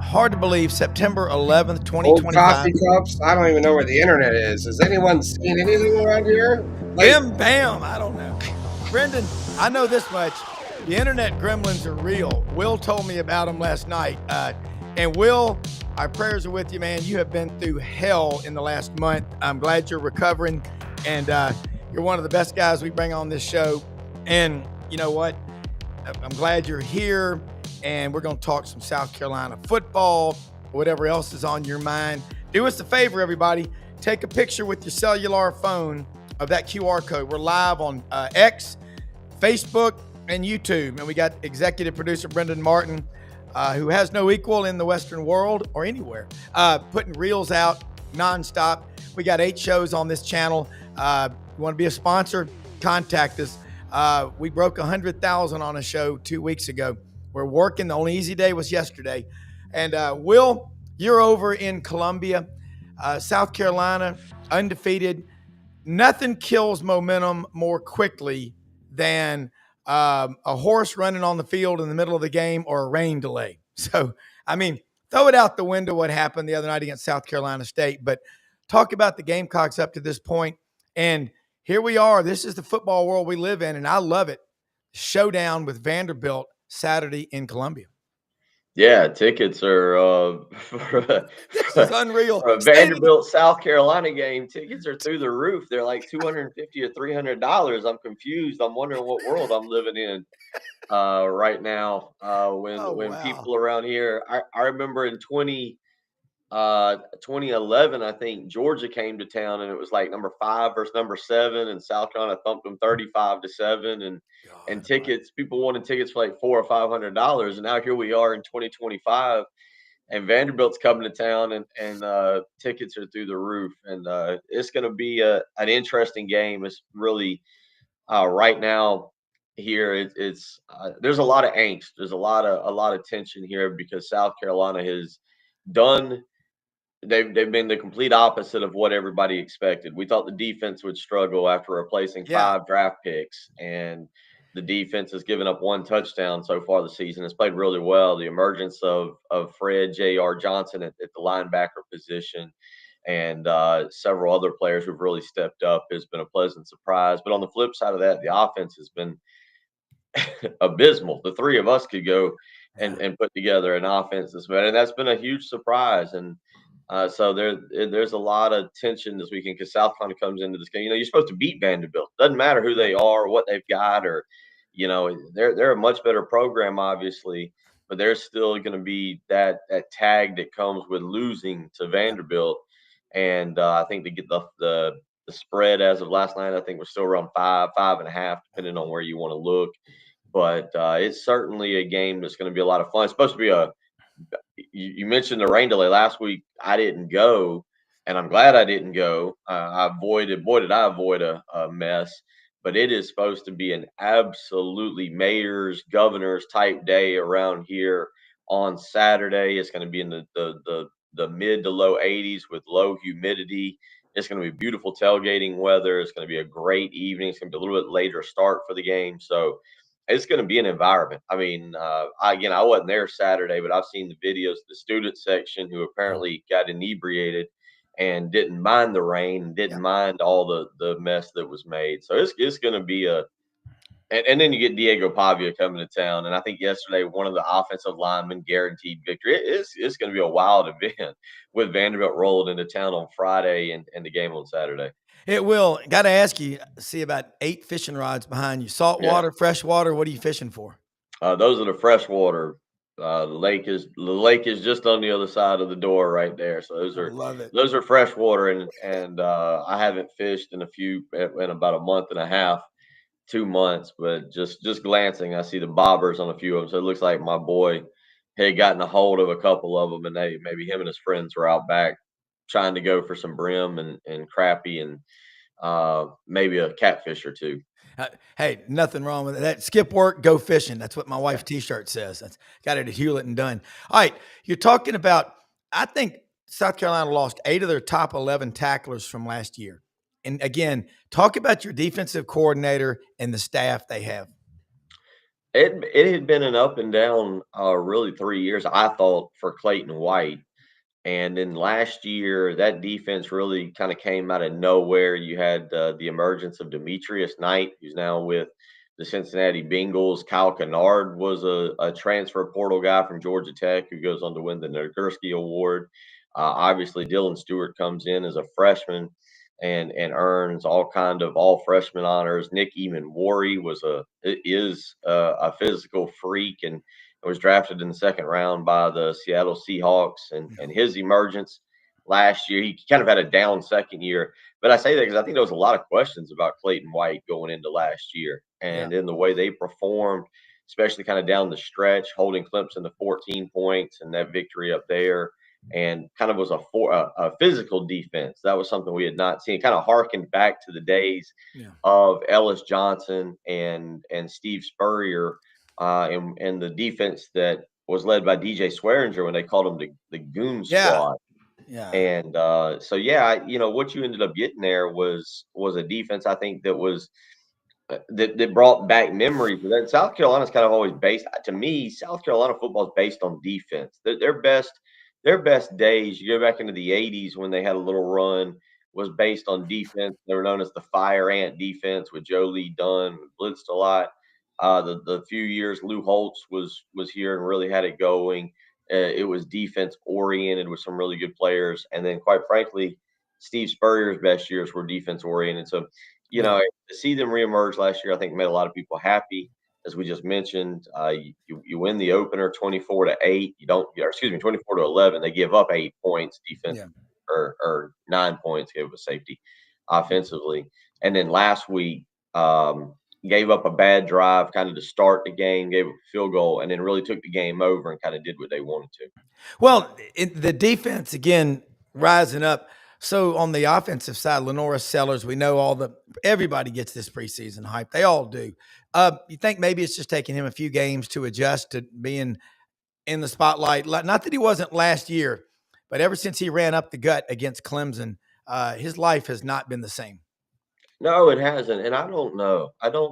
hard to believe, September 11th, Old 2025. coffee cups. I don't even know where the internet is. Has anyone seen anything around here? Bim bam. I don't know. Brendan, I know this much. The internet gremlins are real. Will told me about them last night. And Will, our prayers are with you, man. You have been through hell in the last month. I'm glad you're recovering. And you're one of the best guys we bring on this show. And you know what? I'm glad you're here. And we're going to talk some South Carolina football, whatever else is on your mind. Do us a favor, everybody. Take a picture with your cellular phone of that QR code. We're live on X, Facebook, and YouTube. And we got executive producer Brendan Martin, who has no equal in the Western world or anywhere, putting reels out nonstop. We got 8 shows on this channel. You want to be a sponsor? Contact us. We broke 100,000 on a show 2 weeks ago. We're working. The only easy day was yesterday. And Will, you're over in Columbia, South Carolina, undefeated. Nothing kills momentum more quickly than a horse running on the field in the middle of the game or a rain delay. So, I mean, throw it out the window what happened the other night against South Carolina State. But talk about the Gamecocks up to this point. And here we are. This is the football world we live in, and I love it. Showdown with Vanderbilt Saturday in Columbia. Yeah, tickets are This is unreal. for a Vanderbilt South Carolina game. Tickets are through the roof. They're like $250 or $300. I'm confused. I'm wondering what world I'm living in right now. When people around here, I remember in 2011, I think Georgia came to town and it was like number 5 versus number 7, and South Carolina thumped them 35-7. And tickets, people wanted tickets for like $400 or $500, and now here we are in 2025, and Vanderbilt's coming to town, and tickets are through the roof, and it's going to be an interesting game. It's really right now here. It's there's a lot of angst. There's a lot of tension here because South Carolina has done. They've been the complete opposite of what everybody expected. We thought the defense would struggle after replacing 5 draft picks, and the defense has given up 1 touchdown so far this season. It's played really well. The emergence of Fred J.R. Johnson at the linebacker position and several other players who've really stepped up has been a pleasant surprise. But on the flip side of that, the offense has been abysmal. The 3 of us could go and put together an offense that's better, and that's been a huge surprise. And so there's a lot of tension this weekend because South Carolina comes into this game. You know, you're supposed to beat Vanderbilt. Doesn't matter who they are, or what they've got, or they're a much better program, obviously, but there's still going to be that tag that comes with losing to Vanderbilt. And I think to get the spread as of last night, I think we're still around 5.5, depending on where you want to look. But it's certainly a game that's going to be a lot of fun. It's supposed to be you mentioned the rain delay last week. I didn't go, and I'm glad I didn't go. I avoided a mess, but it is supposed to be an absolutely mayor's, governor's type day around here on Saturday. It's going to be in the mid to low 80s with low humidity. It's going to be beautiful tailgating weather. It's going to be a great evening. It's going to be a little bit later start for the game. So it's going to be an environment. I mean, I wasn't there Saturday, but I've seen the videos of the student section who apparently got inebriated and didn't mind the rain, didn't mind all the mess that was made. So it's going to be and then you get Diego Pavia coming to town. And I think yesterday, one of the offensive linemen guaranteed victory. It's going to be a wild event with Vanderbilt rolling into town on Friday and the game on Saturday. It will. Got to ask you, see about 8 fishing rods behind you. Saltwater, freshwater, what are you fishing for? Those are the freshwater. The lake is just on the other side of the door right there. So those are freshwater, and I haven't fished in about a month and a half, 2 months, but just glancing, I see the bobbers on a few of them. So it looks like my boy had gotten a hold of a couple of them, and maybe him and his friends were out back trying to go for some brim and crappie and maybe a catfish or 2. Hey, nothing wrong with it. That skip work, go fishing. That's what my wife's T-shirt says. That's got it at Hewlett and Dunn. All right, you're talking about, I think South Carolina lost 8 of their top 11 tacklers from last year. And again, talk about your defensive coordinator and the staff they have. It had been an up and down, really 3 years, I thought, for Clayton White. And then last year, that defense really kind of came out of nowhere. You had the emergence of Demetrius Knight, who's now with the Cincinnati Bengals. Kyle Kennard was a transfer portal guy from Georgia Tech who goes on to win the Nagurski Award. Obviously, Dylan Stewart comes in as a freshman and earns all kind of all freshman honors. Nick Eamon-Wari is a physical freak and was drafted in the second round by the Seattle Seahawks. And his emergence last year, he kind of had a down second year. But I say that because I think there was a lot of questions about Clayton White going into last year and in the way they performed, especially kind of down the stretch, holding Clemson to 14 points and that victory up there. And kind of was a physical defense. That was something we had not seen. Kind of harkened back to the days of Ellis Johnson and Steve Spurrier, and the defense that was led by DJ Swearinger when they called him the Goon Squad. Yeah. And what you ended up getting there was a defense, I think, that was that brought back memories. That South Carolina's kind of always based. To me, South Carolina football is based on defense. Their best days, you go back into the 80s when they had a little run, was based on defense. They were known as the Fire Ant defense with Joe Lee Dunn, blitzed a lot. The few years Lou Holtz was here and really had it going. It was defense oriented with some really good players. And then, quite frankly, Steve Spurrier's best years were defense oriented. So, to see them reemerge last year, I think made a lot of people happy. As we just mentioned, you win the opener 24-8. 24-11. They give up 8 points defense, or 9 points, gave up a safety offensively. And then last week, gave up a bad drive kind of to start the game, gave up a field goal, and then really took the game over and kind of did what they wanted to. Well, the defense, again, rising up. So on the offensive side, Lenora Sellers, we know everybody gets this preseason hype. They all do. You think maybe it's just taking him a few games to adjust to being in the spotlight? Not that he wasn't last year, but ever since he ran up the gut against Clemson, his life has not been the same. No, it hasn't. And I don't know. I don't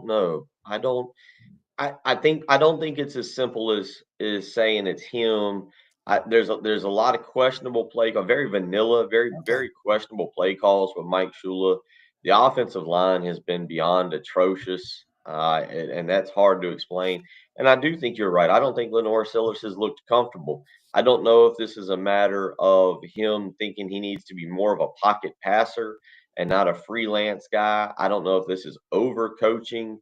think it's as simple as saying it's him. There's a lot of questionable play, very vanilla, very questionable play calls with Mike Shula. The offensive line has been beyond atrocious, and that's hard to explain. And I do think you're right. I don't think Lenore Sellers has looked comfortable. I don't know if this is a matter of him thinking he needs to be more of a pocket passer and not a freelance guy. I don't know if this is overcoaching.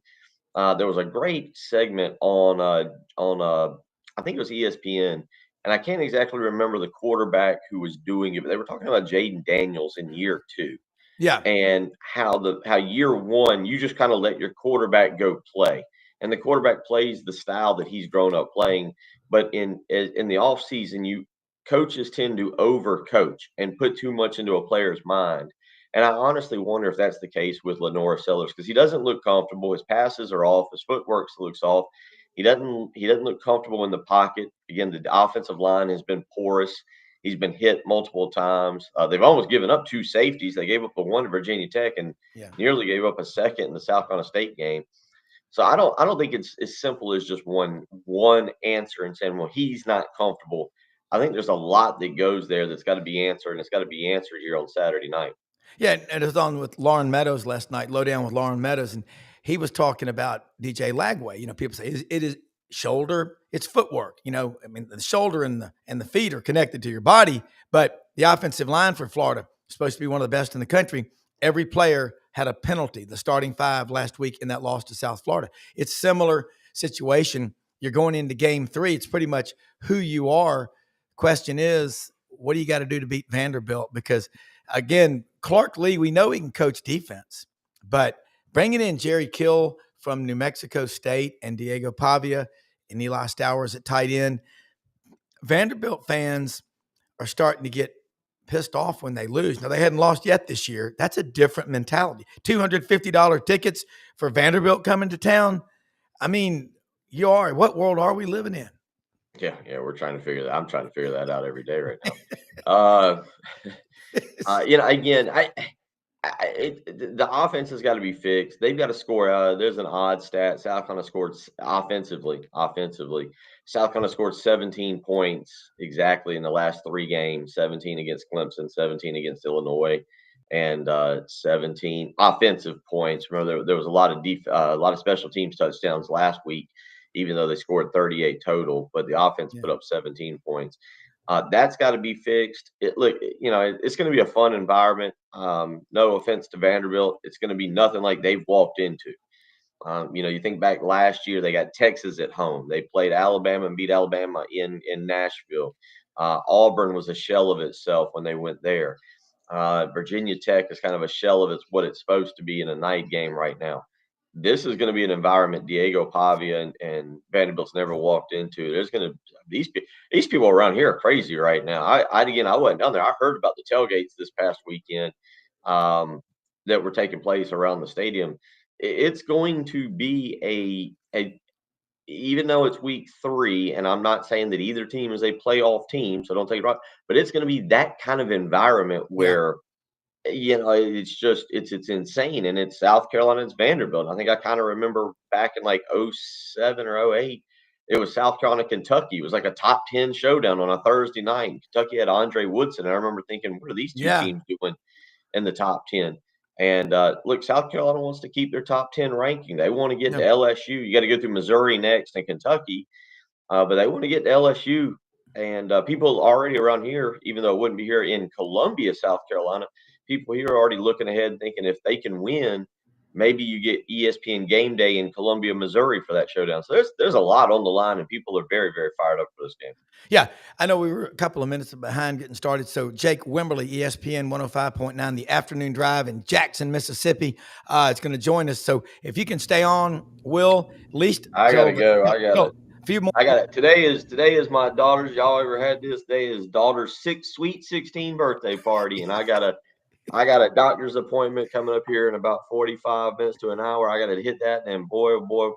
There was a great segment on I think it was ESPN, and I can't exactly remember the quarterback who was doing it, but they were talking about Jaden Daniels in year 2. Yeah. And how year 1, you just kind of let your quarterback go play. And the quarterback plays the style that he's grown up playing. But in the offseason, coaches tend to overcoach and put too much into a player's mind. And I honestly wonder if that's the case with Lenora Sellers, because he doesn't look comfortable. His passes are off. His footwork looks off. He doesn't look comfortable in the pocket. Again, the offensive line has been porous. He's been hit multiple times. They've almost given up 2 safeties. They gave up the one to Virginia Tech and nearly gave up a second in the South Carolina State game. So I don't think it's as simple as just one answer and saying, well, he's not comfortable. I think there's a lot that goes there that's got to be answered, and it's got to be answered here on Saturday night. Yeah, and it was on with Lauren Meadows last night, Lowdown with Lauren Meadows, and he was talking about DJ Lagway. People say it is shoulder, it's footwork. I mean, the shoulder and the feet are connected to your body, but the offensive line for Florida is supposed to be one of the best in the country. Every player had a penalty, the starting 5 last week in that loss to South Florida. It's similar situation. You're going into game 3. It's pretty much who you are. Question is, what do you got to do to beat Vanderbilt? Because again, Clark Lee, we know he can coach defense, but bringing in Jerry Kill from New Mexico State and Diego Pavia and Eli Stowers at tight end, Vanderbilt fans are starting to get pissed off when they lose. Now, they hadn't lost yet this year. That's a different mentality. $250 tickets for Vanderbilt coming to town. I mean, what world are we living in? Yeah, we're trying to figure that. I'm trying to figure that out every day right now. Again, The offense has got to be fixed. They've got to score. There's an odd stat. South Carolina scored offensively. South Carolina scored 17 points exactly in the last 3 games: 17 against Clemson, 17 against Illinois, and 17 offensive points. Remember, there was a lot of special teams touchdowns last week, even though they scored 38 total. But the offense put up 17 points. That's got to be fixed. It's going to be a fun environment. No offense to Vanderbilt, it's going to be nothing like they've walked into. You think back last year, they got Texas at home. They played Alabama and beat Alabama in Nashville. Auburn was a shell of itself when they went there. Virginia Tech is kind of a shell of what it's supposed to be in a night game right now. This is going to be an environment Diego Pavia and Vanderbilt's never walked into. There's going to these people around here are crazy right now. I wasn't down there. I heard about the tailgates this past weekend that were taking place around the stadium. It's going to be even though it's week 3, and I'm not saying that either team is a playoff team, so don't take it wrong, but it's going to be that kind of environment where it's insane. And it's South Carolina, it's Vanderbilt. I think I kind of remember back in like 07 or 08, it was South Carolina, Kentucky. It was like a top 10 showdown on a Thursday night. Kentucky had Andre Woodson. And I remember thinking, what are these two teams doing in the top 10? And look, South Carolina wants to keep their top 10 ranking. They want to get to LSU. You got to go through Missouri next and Kentucky, but they want to get to LSU. And people already around here, even though it wouldn't be here in Columbia, South Carolina, people here are already looking ahead thinking if they can win, maybe you get ESPN Game Day in Columbia, Missouri for that showdown. So there's a lot on the line, and people are very, very fired up for this game. Yeah, I know we were a couple of minutes behind getting started. So Jake Wimberly, ESPN 105.9, The Afternoon Drive in Jackson, Mississippi, is going to join us. So if you can stay on, Will, at least I gotta go. A few more. I got it. Today is my daughter's. Y'all ever had this? Today is daughter's sweet 16 birthday party, and I got a doctor's appointment coming up here in about 45 minutes to an hour. I got to hit that, and boy, oh boy,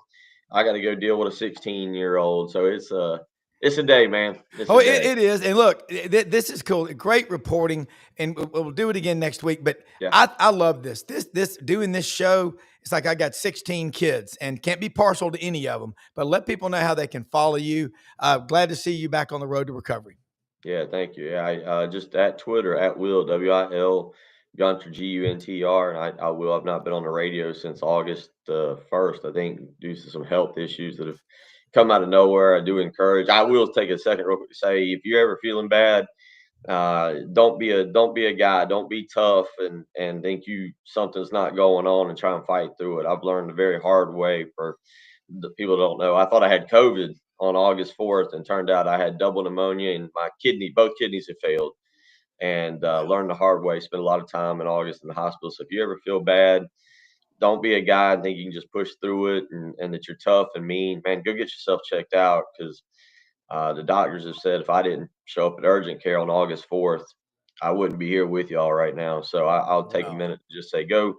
I got to go deal with a 16-year-old. So it's a day, man. It is. And look, this is cool. Great reporting, and we'll do it again next week. But I love this. This doing this show. It's like I got 16 kids and can't be partial to any of them. But let people know how they can follow you. Glad to see you back on the road to recovery. Yeah, thank you. Yeah, I just at Twitter at Wil Wil Gunter Guntr, and I will. I've not been on the radio since August 1st. I think due to some health issues that have come out of nowhere. I do encourage. I will take a second real quick to say, if you're ever feeling bad, don't be a guy. Don't be tough and think something's not going on and try and fight through it. I've learned a very hard way. For the people who don't know, I thought I had COVID on August 4th, and turned out I had double pneumonia, and both kidneys had failed. And learned the hard way. Spent a lot of time in August in the hospital. So if you ever feel bad, don't be a guy and think you can just push through it and that you're tough and mean. Man, go get yourself checked out, because the doctors have said if I didn't show up at urgent care on August 4th, I wouldn't be here with y'all right now. So I'll take a minute to just say, go.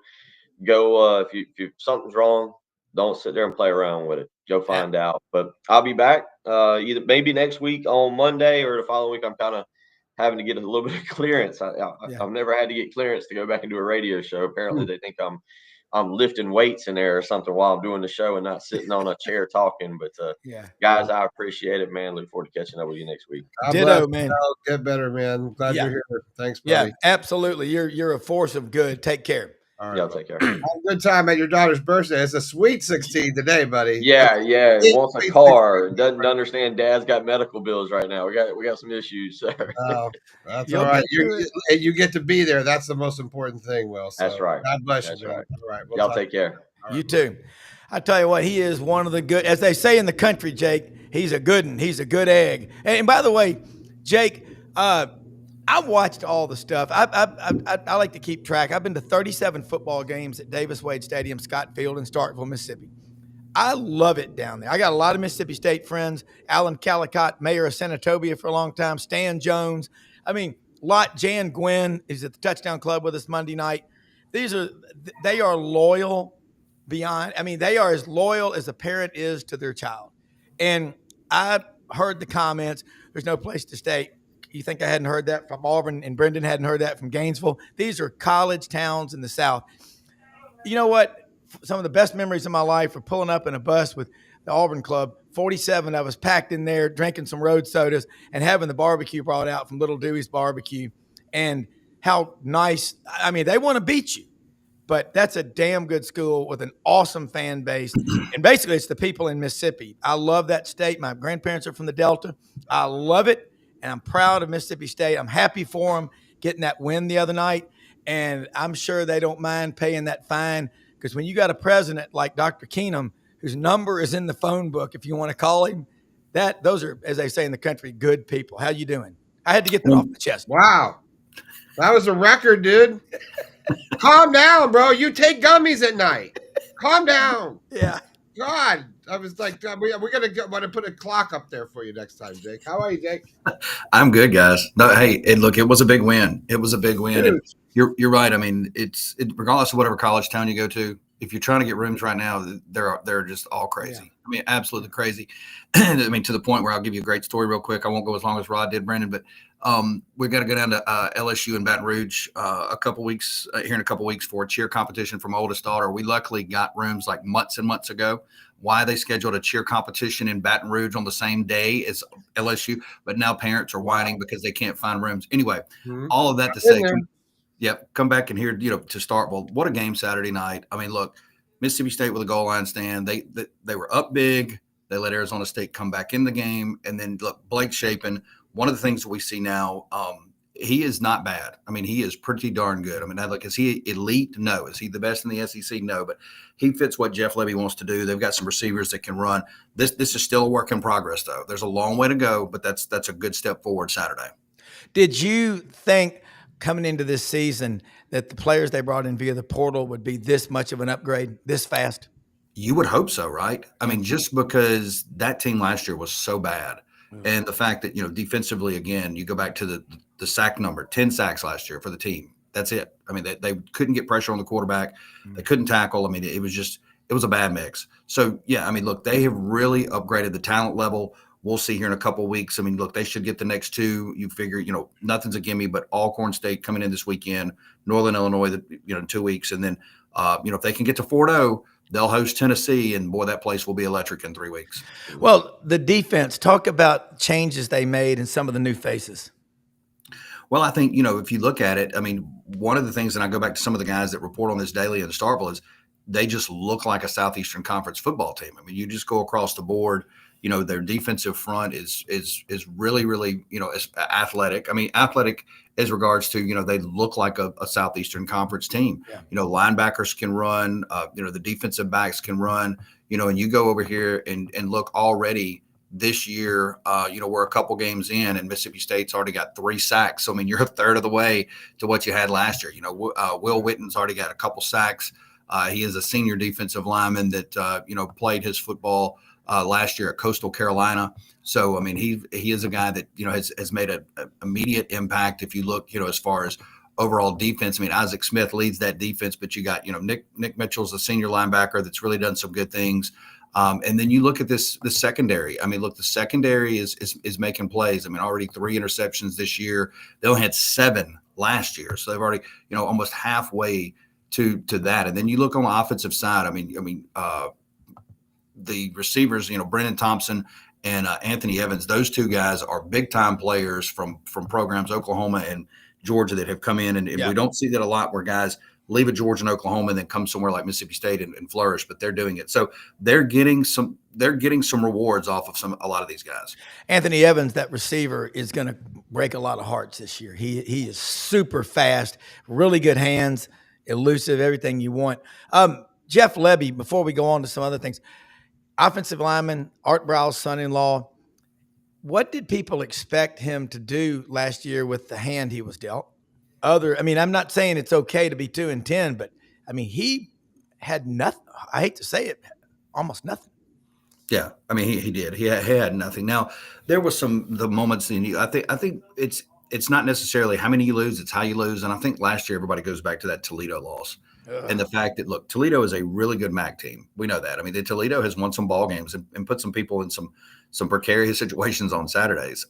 If something's wrong, don't sit there and play around with it. Go find out. But I'll be back either maybe next week on Monday, or the following week. I'm kind of having to get a little bit of clearance. I've never had to get clearance to go back and do a radio show. Apparently, they think I'm lifting weights in there or something while I'm doing the show and not sitting on a chair talking. But guys, I appreciate it, man. Look forward to catching up with you next week. Ditto, man. Get better, man. Glad you're here. Thanks, buddy. Yeah, absolutely. You're a force of good. Take care. All right, y'all take care. Have a good time at your daughter's birthday. It's a sweet 16 today, buddy. Yeah. Wants a car. Doesn't understand Dad's got medical bills right now. We got some issues. So. Oh, that's all right. You get to be there. That's the most important thing, Will. So that's right. God bless that's you. Right. All right. Y'all take care. Right, you too. I tell you what, he is one of the good, as they say in the country, Jake. He's a good one. He's a good egg. And by the way, Jake, I've watched all the stuff. I like to keep track. I've been to 37 football games at Davis Wade Stadium, Scott Field, in Starkville, Mississippi. I love it down there. I got a lot of Mississippi State friends. Alan Callicott, mayor of Senatobia for a long time. Stan Jones. I mean, Jan Gwynn is at the Touchdown Club with us Monday night. They are loyal beyond. I mean, they are as loyal as a parent is to their child. And I heard the comments. There's no place to stay. You think I hadn't heard that from Auburn, and Brendan hadn't heard that from Gainesville? These are college towns in the South. You know what? Some of the best memories of my life were pulling up in a bus with the Auburn Club, 47 of us packed in there, drinking some road sodas and having the barbecue brought out from Little Dewey's Barbecue. And how nice. I mean, they want to beat you, but that's a damn good school with an awesome fan base. And basically, it's the people in Mississippi. I love that state. My grandparents are from the Delta. I love it, and I'm proud of Mississippi State. I'm happy for them getting that win the other night, and I'm sure they don't mind paying that fine, because when you got a president like Dr. Keenum, whose number is in the phone book if you want to call him, those are, as they say in the country, good people. How you doing? I had to get that off the chest. Wow. That was a record, dude. Calm down, bro. You take gummies at night. Calm down. Yeah. God. I was like, we're going to put a clock up there for you next time, Jake. How are you, Jake? I'm good, guys. No, hey, look, it was a big win. It was a big win. And you're right. I mean, it's regardless of whatever college town you go to, if you're trying to get rooms right now, they're just all crazy. Yeah. I mean, absolutely crazy. I mean, to the point where I'll give you a great story real quick. I won't go as long as Rod did, Brandon, but we've got to go down to LSU in Baton Rouge here in a couple weeks for a cheer competition for my oldest daughter. We luckily got rooms like months and months ago. Why they scheduled a cheer competition in Baton Rouge on the same day as LSU, but now parents are whining because they can't find rooms. Anyway, all of that to say, come back and hear, to start. Well, what a game Saturday night. I mean, look, Mississippi State with a goal line stand. They were up big. They let Arizona State come back in the game. And then, look, Blake Shapen, one of the things that we see now, he is not bad. I mean, he is pretty darn good. I mean, look, is he elite? No. Is he the best in the SEC? No. But he fits what Jeff Lebby wants to do. They've got some receivers that can run. This is still a work in progress, though. There's a long way to go, but that's a good step forward Saturday. Did you think coming into this season that the players they brought in via the portal would be this much of an upgrade this fast? You would hope so, right? I mean, just because that team last year was so bad. And the fact that, defensively, again, you go back to the sack number, 10 sacks last year for the team. That's it. I mean, they couldn't get pressure on the quarterback. They couldn't tackle. I mean, it was a bad mix. So, yeah, I mean, look, they have really upgraded the talent level. We'll see here in a couple of weeks. I mean, look, they should get the next two. You figure, nothing's a gimme, but Alcorn State coming in this weekend, Northern Illinois, in 2 weeks. And then, if they can get to 4-0, they'll host Tennessee, and boy, that place will be electric in 3 weeks. Well, the defense, talk about changes they made and some of the new faces. Well, I think, if you look at it, I mean, one of the things, and I go back to some of the guys that report on this daily in Starkville, is they just look like a Southeastern Conference football team. I mean, you just go across the board. Their defensive front is really, really, is athletic. I mean, athletic as regards to, they look like a Southeastern Conference team. Yeah. Linebackers can run, the defensive backs can run, and you go over here and look already this year, we're a couple games in and Mississippi State's already got 3 sacks. So, I mean, you're a third of the way to what you had last year. Wil Witten's already got a couple sacks. He is a senior defensive lineman that, played his football last year at Coastal Carolina. So, I mean, he is a guy that, has made an immediate impact. If you look, as far as overall defense, I mean, Isaac Smith leads that defense, but you got, Nick Mitchell's a senior linebacker that's really done some good things. And then you look at the secondary. I mean, look, the secondary is making plays. I mean, already 3 interceptions this year. They only had 7 last year. So they've already, almost halfway to that. And then you look on the offensive side. I mean, the receivers, Brendan Thompson and Anthony Evans, those 2 guys are big time players from programs, Oklahoma and Georgia, that have come in. And we don't see that a lot, where guys leave a Georgia and Oklahoma and then come somewhere like Mississippi State and flourish, but they're doing it. So they're getting some rewards off of a lot of these guys. Anthony Evans, that receiver, is going to break a lot of hearts this year. He is super fast, really good hands, elusive, everything you want. Jeff Lebby, before we go on to some other things, offensive lineman, Art Brow's son-in-law, what did people expect him to do last year with the hand he was dealt? I'm not saying it's okay to be 2-10, but I mean, he had nothing. I hate to say it, almost nothing. Yeah, I mean, he did. He had nothing. Now, there was the moments in you. I think it's not necessarily how many you lose; it's how you lose. And I think last year everybody goes back to that Toledo loss. And the fact that, look, Toledo is a really good MAC team. We know that. I mean, Toledo has won some ball games and put some people in some precarious situations on Saturdays.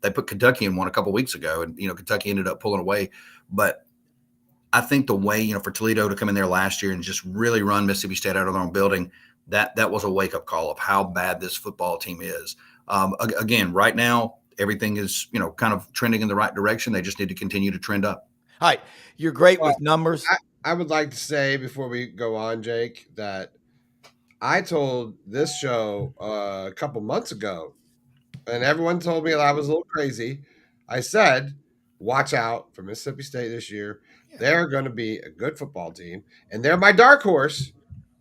They put Kentucky in one a couple weeks ago, and, Kentucky ended up pulling away. But I think the way, for Toledo to come in there last year and just really run Mississippi State out of their own building, that was a wake-up call of how bad this football team is. Again, right now, everything is, kind of trending in the right direction. They just need to continue to trend up. All right. You're great with numbers. I would like to say before we go on, Jake, that I told this show a couple months ago, and everyone told me that I was a little crazy. I said, watch out for Mississippi State this year. Yeah. They're going to be a good football team, and they're my dark horse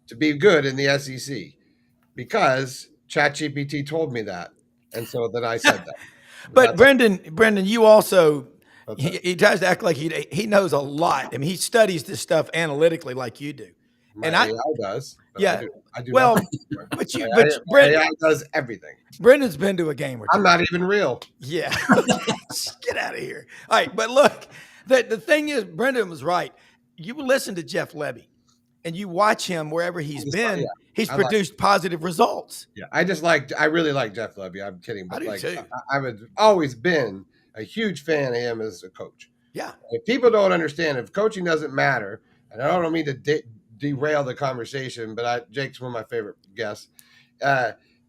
to be good in the SEC because ChatGPT told me that. And so then I said that. But Brendan, you also he tries to act like he knows a lot. I mean, he studies this stuff analytically like you do. And AI does. Yeah. I do well, but Brendan AI does everything. Brendan's been to a game or two. I'm not even real. Yeah. Get out of here. All right, but look, the thing is, Brendan was right. You listen to Jeff Lebby, and you watch him wherever he's been. Yeah. He's produced positive results. Yeah, I really like Jeff Lebby. I'm kidding, but I've always been a huge fan of him as a coach. Yeah. If people don't understand, if coaching doesn't matter, and I don't mean to derail the conversation, but Jake's one of my favorite guests,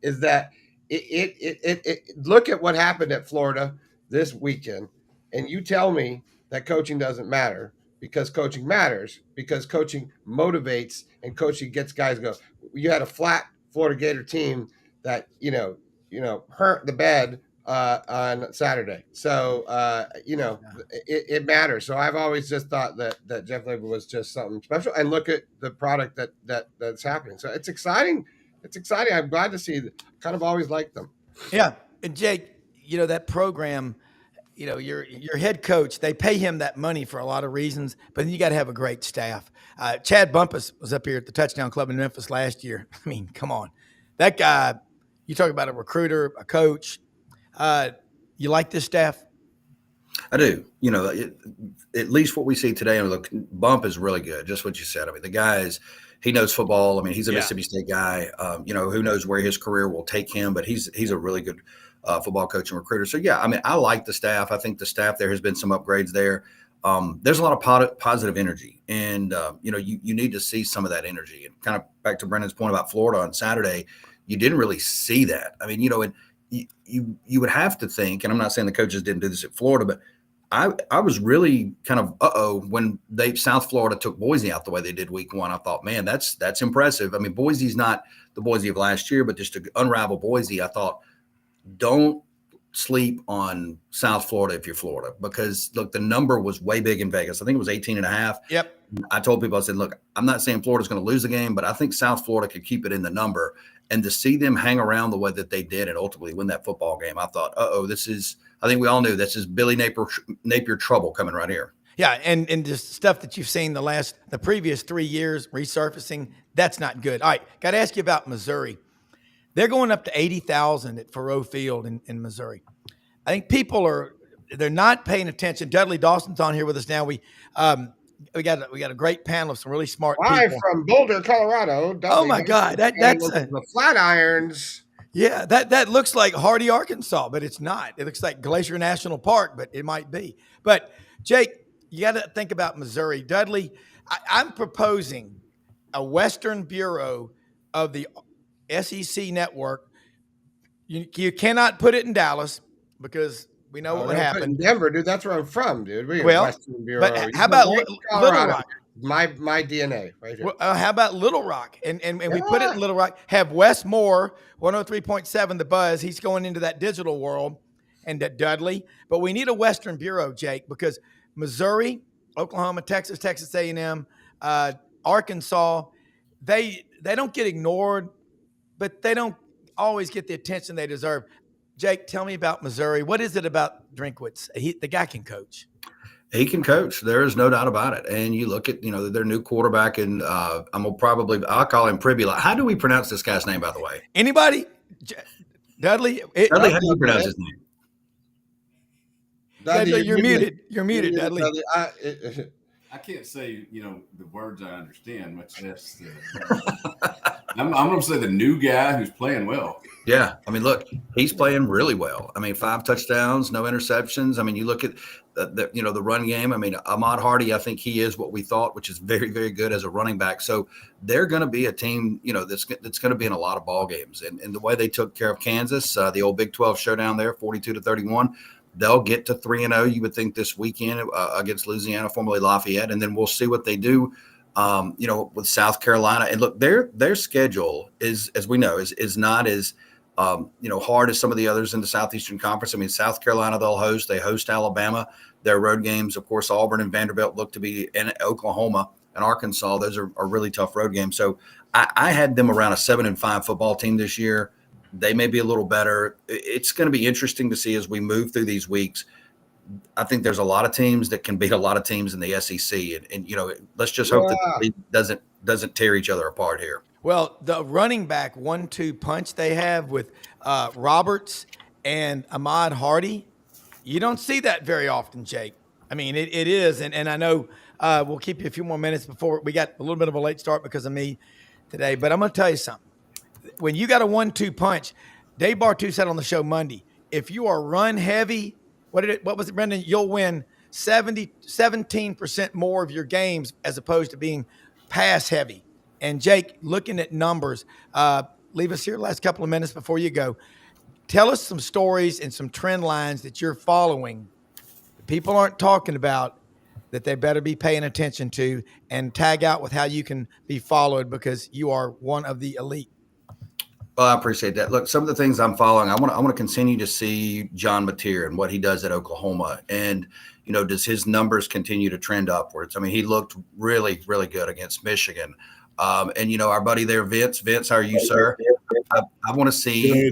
is that it look at what happened at Florida this weekend, and you tell me that coaching doesn't matter because coaching matters, because coaching motivates and coaching gets guys to go. You had a flat Florida Gator team that, hurt the bed on Saturday. So, it matters. So I've always just thought that Jeff Lebby was just something special, and look at the product that's happening. So it's exciting. It's exciting. I'm glad to see that. Kind of always liked them. Yeah. And Jake, that program, your head coach, they pay him that money for a lot of reasons, but then you got to have a great staff. Chad Bumpus was up here at the Touchdown Club in Memphis last year. I mean, come on. That guy, you talk about a recruiter, a coach. You like this staff? I do. At least what we see today, look, Bump is really good. Just what you said. I mean, the guy he knows football. I mean, he's a Mississippi State guy. Who knows where his career will take him, but he's a really good football coach and recruiter. So, yeah, I mean, I like the staff. I think the staff there has been some upgrades there. There's a lot of positive energy, and, you need to see some of that energy. And kind of back to Brendan's point about Florida on Saturday, you didn't really see that. I mean, and you would have to think, and I'm not saying the coaches didn't do this at Florida, but I was really kind of when South Florida took Boise out the way they did week one. I thought, man, that's impressive. I mean, Boise's not the Boise of last year, but just to unravel Boise, I thought, don't sleep on South Florida if you're Florida, because look, the number was way big in Vegas. I think it was 18.5. Yep. I told people, I said, look, I'm not saying Florida's going to lose the game, but I think South Florida could keep it in the number. And to see them hang around the way that they did and ultimately win that football game, I thought, I think we all knew this is Billy Napier trouble coming right here. Yeah, and just stuff that you've seen the previous 3 years resurfacing, that's not good. All right, got to ask you about Missouri. They're going up to 80,000 at Fayetteville Field in Missouri. I think they're not paying attention. Dudley Dawson's on here with us now. We got a great panel of some really smart people. Live from Boulder, Colorado. Dudley, oh my God, that's the Flatirons. Yeah, that looks like Hardy, Arkansas, but it's not. It looks like Glacier National Park, but it might be. But Jake, you got to think about Missouri. Dudley, I'm proposing a Western Bureau of the SEC network. You cannot put it in Dallas because we know what would happen. In Denver, dude. That's where I'm from, dude. Western Bureau. But how about Little Rock? My DNA right here. Well, how about Little Rock? And we put it in Little Rock. Have Wes Moore, 103.7 The Buzz. He's going into that digital world, and Dudley. But we need a Western Bureau, Jake, because Missouri, Oklahoma, Texas A&M, Arkansas, they don't get ignored, but they don't always get the attention they deserve. Jake, tell me about Missouri. What is it about Drinkwitz? The guy can coach. He can coach. There is no doubt about it. And you look at, their new quarterback, and I'll call him Pribula. How do we pronounce this guy's name, by the way? Anybody? Dudley? Dudley, how do you pronounce his name? Dudley, you're muted. You're muted, Dudley. I can't say, the words I understand, much less I'm going to say the new guy who's playing well. Yeah. I mean, look, he's playing really well. I mean, 5 touchdowns, no interceptions. I mean, you look at the run game. I mean, Ahmad Hardy, I think he is what we thought, which is very, very good as a running back. So they're going to be a team, that's going to be in a lot of ball games. And the way they took care of Kansas, the old Big 12 showdown there, 42-31, they'll get to 3-0. You would think this weekend against Louisiana, formerly Lafayette, and then we'll see what they do. With South Carolina. And look, their schedule is, as we know, is not as hard as some of the others in the Southeastern Conference. I mean, South Carolina, they host Alabama. Their road games, of course, Auburn and Vanderbilt look to be in Oklahoma and Arkansas. Those are really tough road games. So I had them around a 7-5 football team this year. They may be a little better. It's going to be interesting to see as we move through these weeks. I think there's a lot of teams that can beat a lot of teams in the SEC, and let's just hope that the league doesn't tear each other apart here. Well, the running back 1-2 punch they have with Roberts and Ahmad Hardy, you don't see that very often, Jake. I mean, it is, and I know we'll keep you a few more minutes before we got a little bit of a late start because of me today, but I'm going to tell you something. When you got a 1-2 punch, Dave Bartu said on the show Monday, if you are run heavy, what was it, Brendan? You'll win 17% more of your games as opposed to being pass heavy. And Jake, looking at numbers, leave us here the last couple of minutes before you go. Tell us some stories and some trend lines that you're following that people aren't talking about that they better be paying attention to, and tag out with how you can be followed because you are one of the elite. Well, I appreciate that. Look, some of the things I'm following, I want to continue to see John Mateer and what he does at Oklahoma. And, does his numbers continue to trend upwards? I mean, he looked really, really good against Michigan. And, our buddy there, Vince, how are you, sir? I want to see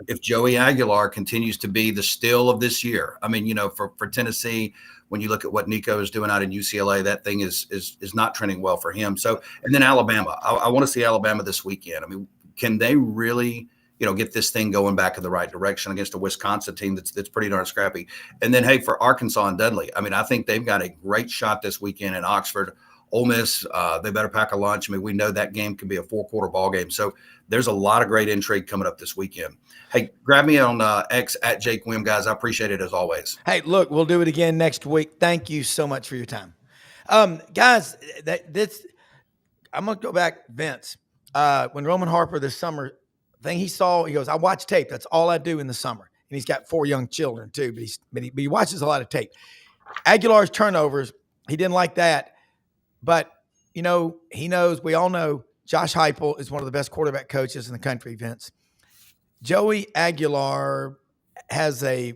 if Joey Aguilar continues to be the steal of this year. I mean, for Tennessee, when you look at what Nico is doing out in UCLA, that thing is not trending well for him. So, and then Alabama, I want to see Alabama this weekend. I mean, can they really, get this thing going back in the right direction against a Wisconsin team that's pretty darn scrappy? And then, hey, for Arkansas and Dudley, I mean, I think they've got a great shot this weekend in Oxford. Ole Miss, they better pack a lunch. I mean, we know that game could be a 4-quarter ball game. So there's a lot of great intrigue coming up this weekend. Hey, grab me on X at Jake Wim, guys. I appreciate it as always. Hey, look, we'll do it again next week. Thank you so much for your time. Guys, I'm going to go back, Vince. When Roman Harper this summer, thing he saw, he goes, I watch tape. That's all I do in the summer. And he's got 4 young children too, but he watches a lot of tape. Aguilar's turnovers, he didn't like that. But, he knows, we all know Josh Heupel is one of the best quarterback coaches in the country, Vince. Joey Aguilar has a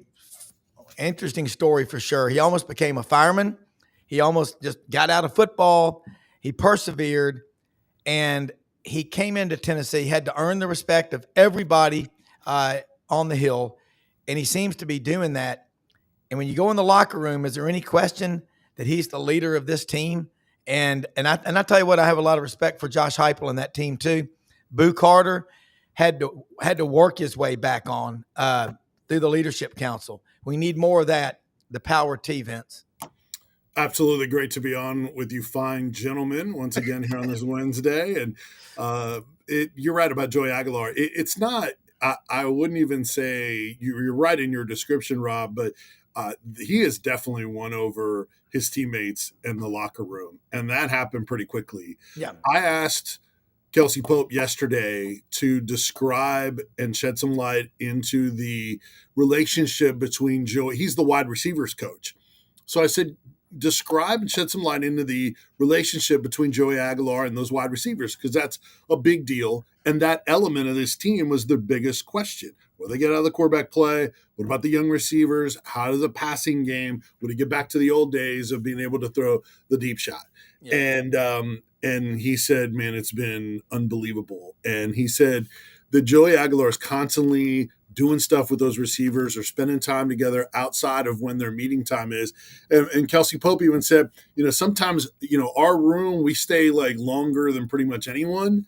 interesting story for sure. He almost became a fireman. He almost just got out of football. He persevered, and he came into Tennessee, had to earn the respect of everybody on the Hill, and he seems to be doing that. And when you go in the locker room, is there any question that he's the leader of this team? And I tell you what, I have a lot of respect for Josh Heupel and that team too. Boo Carter had to work his way back on through the leadership council. We need more of that. The power T, Vince. Absolutely great to be on with you fine gentlemen once again here on this Wednesday. And you're right about Joey Aguilar. It's not, I wouldn't even say, you're right in your description, Rob, but he is definitely won over his teammates in the locker room. And that happened pretty quickly. Yeah. I asked Kelsey Pope yesterday to describe and shed some light into the relationship between Joey. He's the wide receivers coach. So I said, describe and shed some light into the relationship between Joey Aguilar and those wide receivers, because that's a big deal. And that element of this team was the biggest question. Will they get out of the quarterback play? What about the young receivers? How does the passing game? Would it get back to the old days of being able to throw the deep shot? Yeah. And he said, man, it's been unbelievable. And he said that Joey Aguilar is constantly doing stuff with those receivers or spending time together outside of when their meeting time is. And Kelsey Pope even said, sometimes, our room, we stay like longer than pretty much anyone.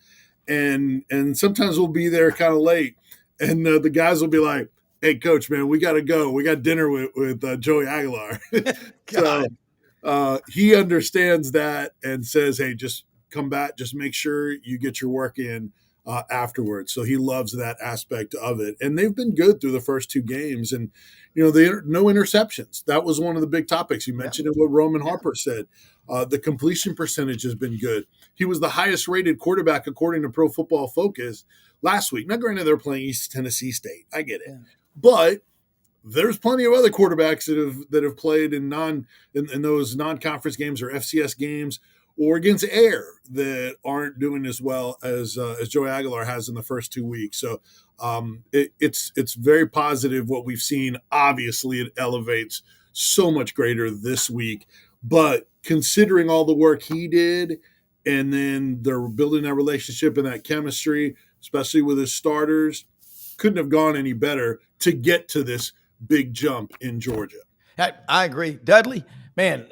And sometimes we'll be there kind of late. And the guys will be like, hey, coach, man, we got to go. We got dinner with Joey Aguilar. So he understands that and says, hey, just come back, just make sure you get your work in afterwards. So he loves that aspect of it. And they've been good through the first 2 games. And, no interceptions. That was one of the big topics. You mentioned it, what Roman Harper said. The completion percentage has been good. He was the highest rated quarterback according to Pro Football Focus last week. Now, granted, they're playing East Tennessee State. I get it. Yeah. But there's plenty of other quarterbacks that have played in those non-conference games or FCS games or against air that aren't doing as well as Joey Aguilar has in the first 2 weeks. So it's very positive what we've seen. Obviously, it elevates so much greater this week. But considering all the work he did, and then they're building that relationship and that chemistry, especially with his starters, couldn't have gone any better to get to this big jump in Georgia. I agree. Dudley, man,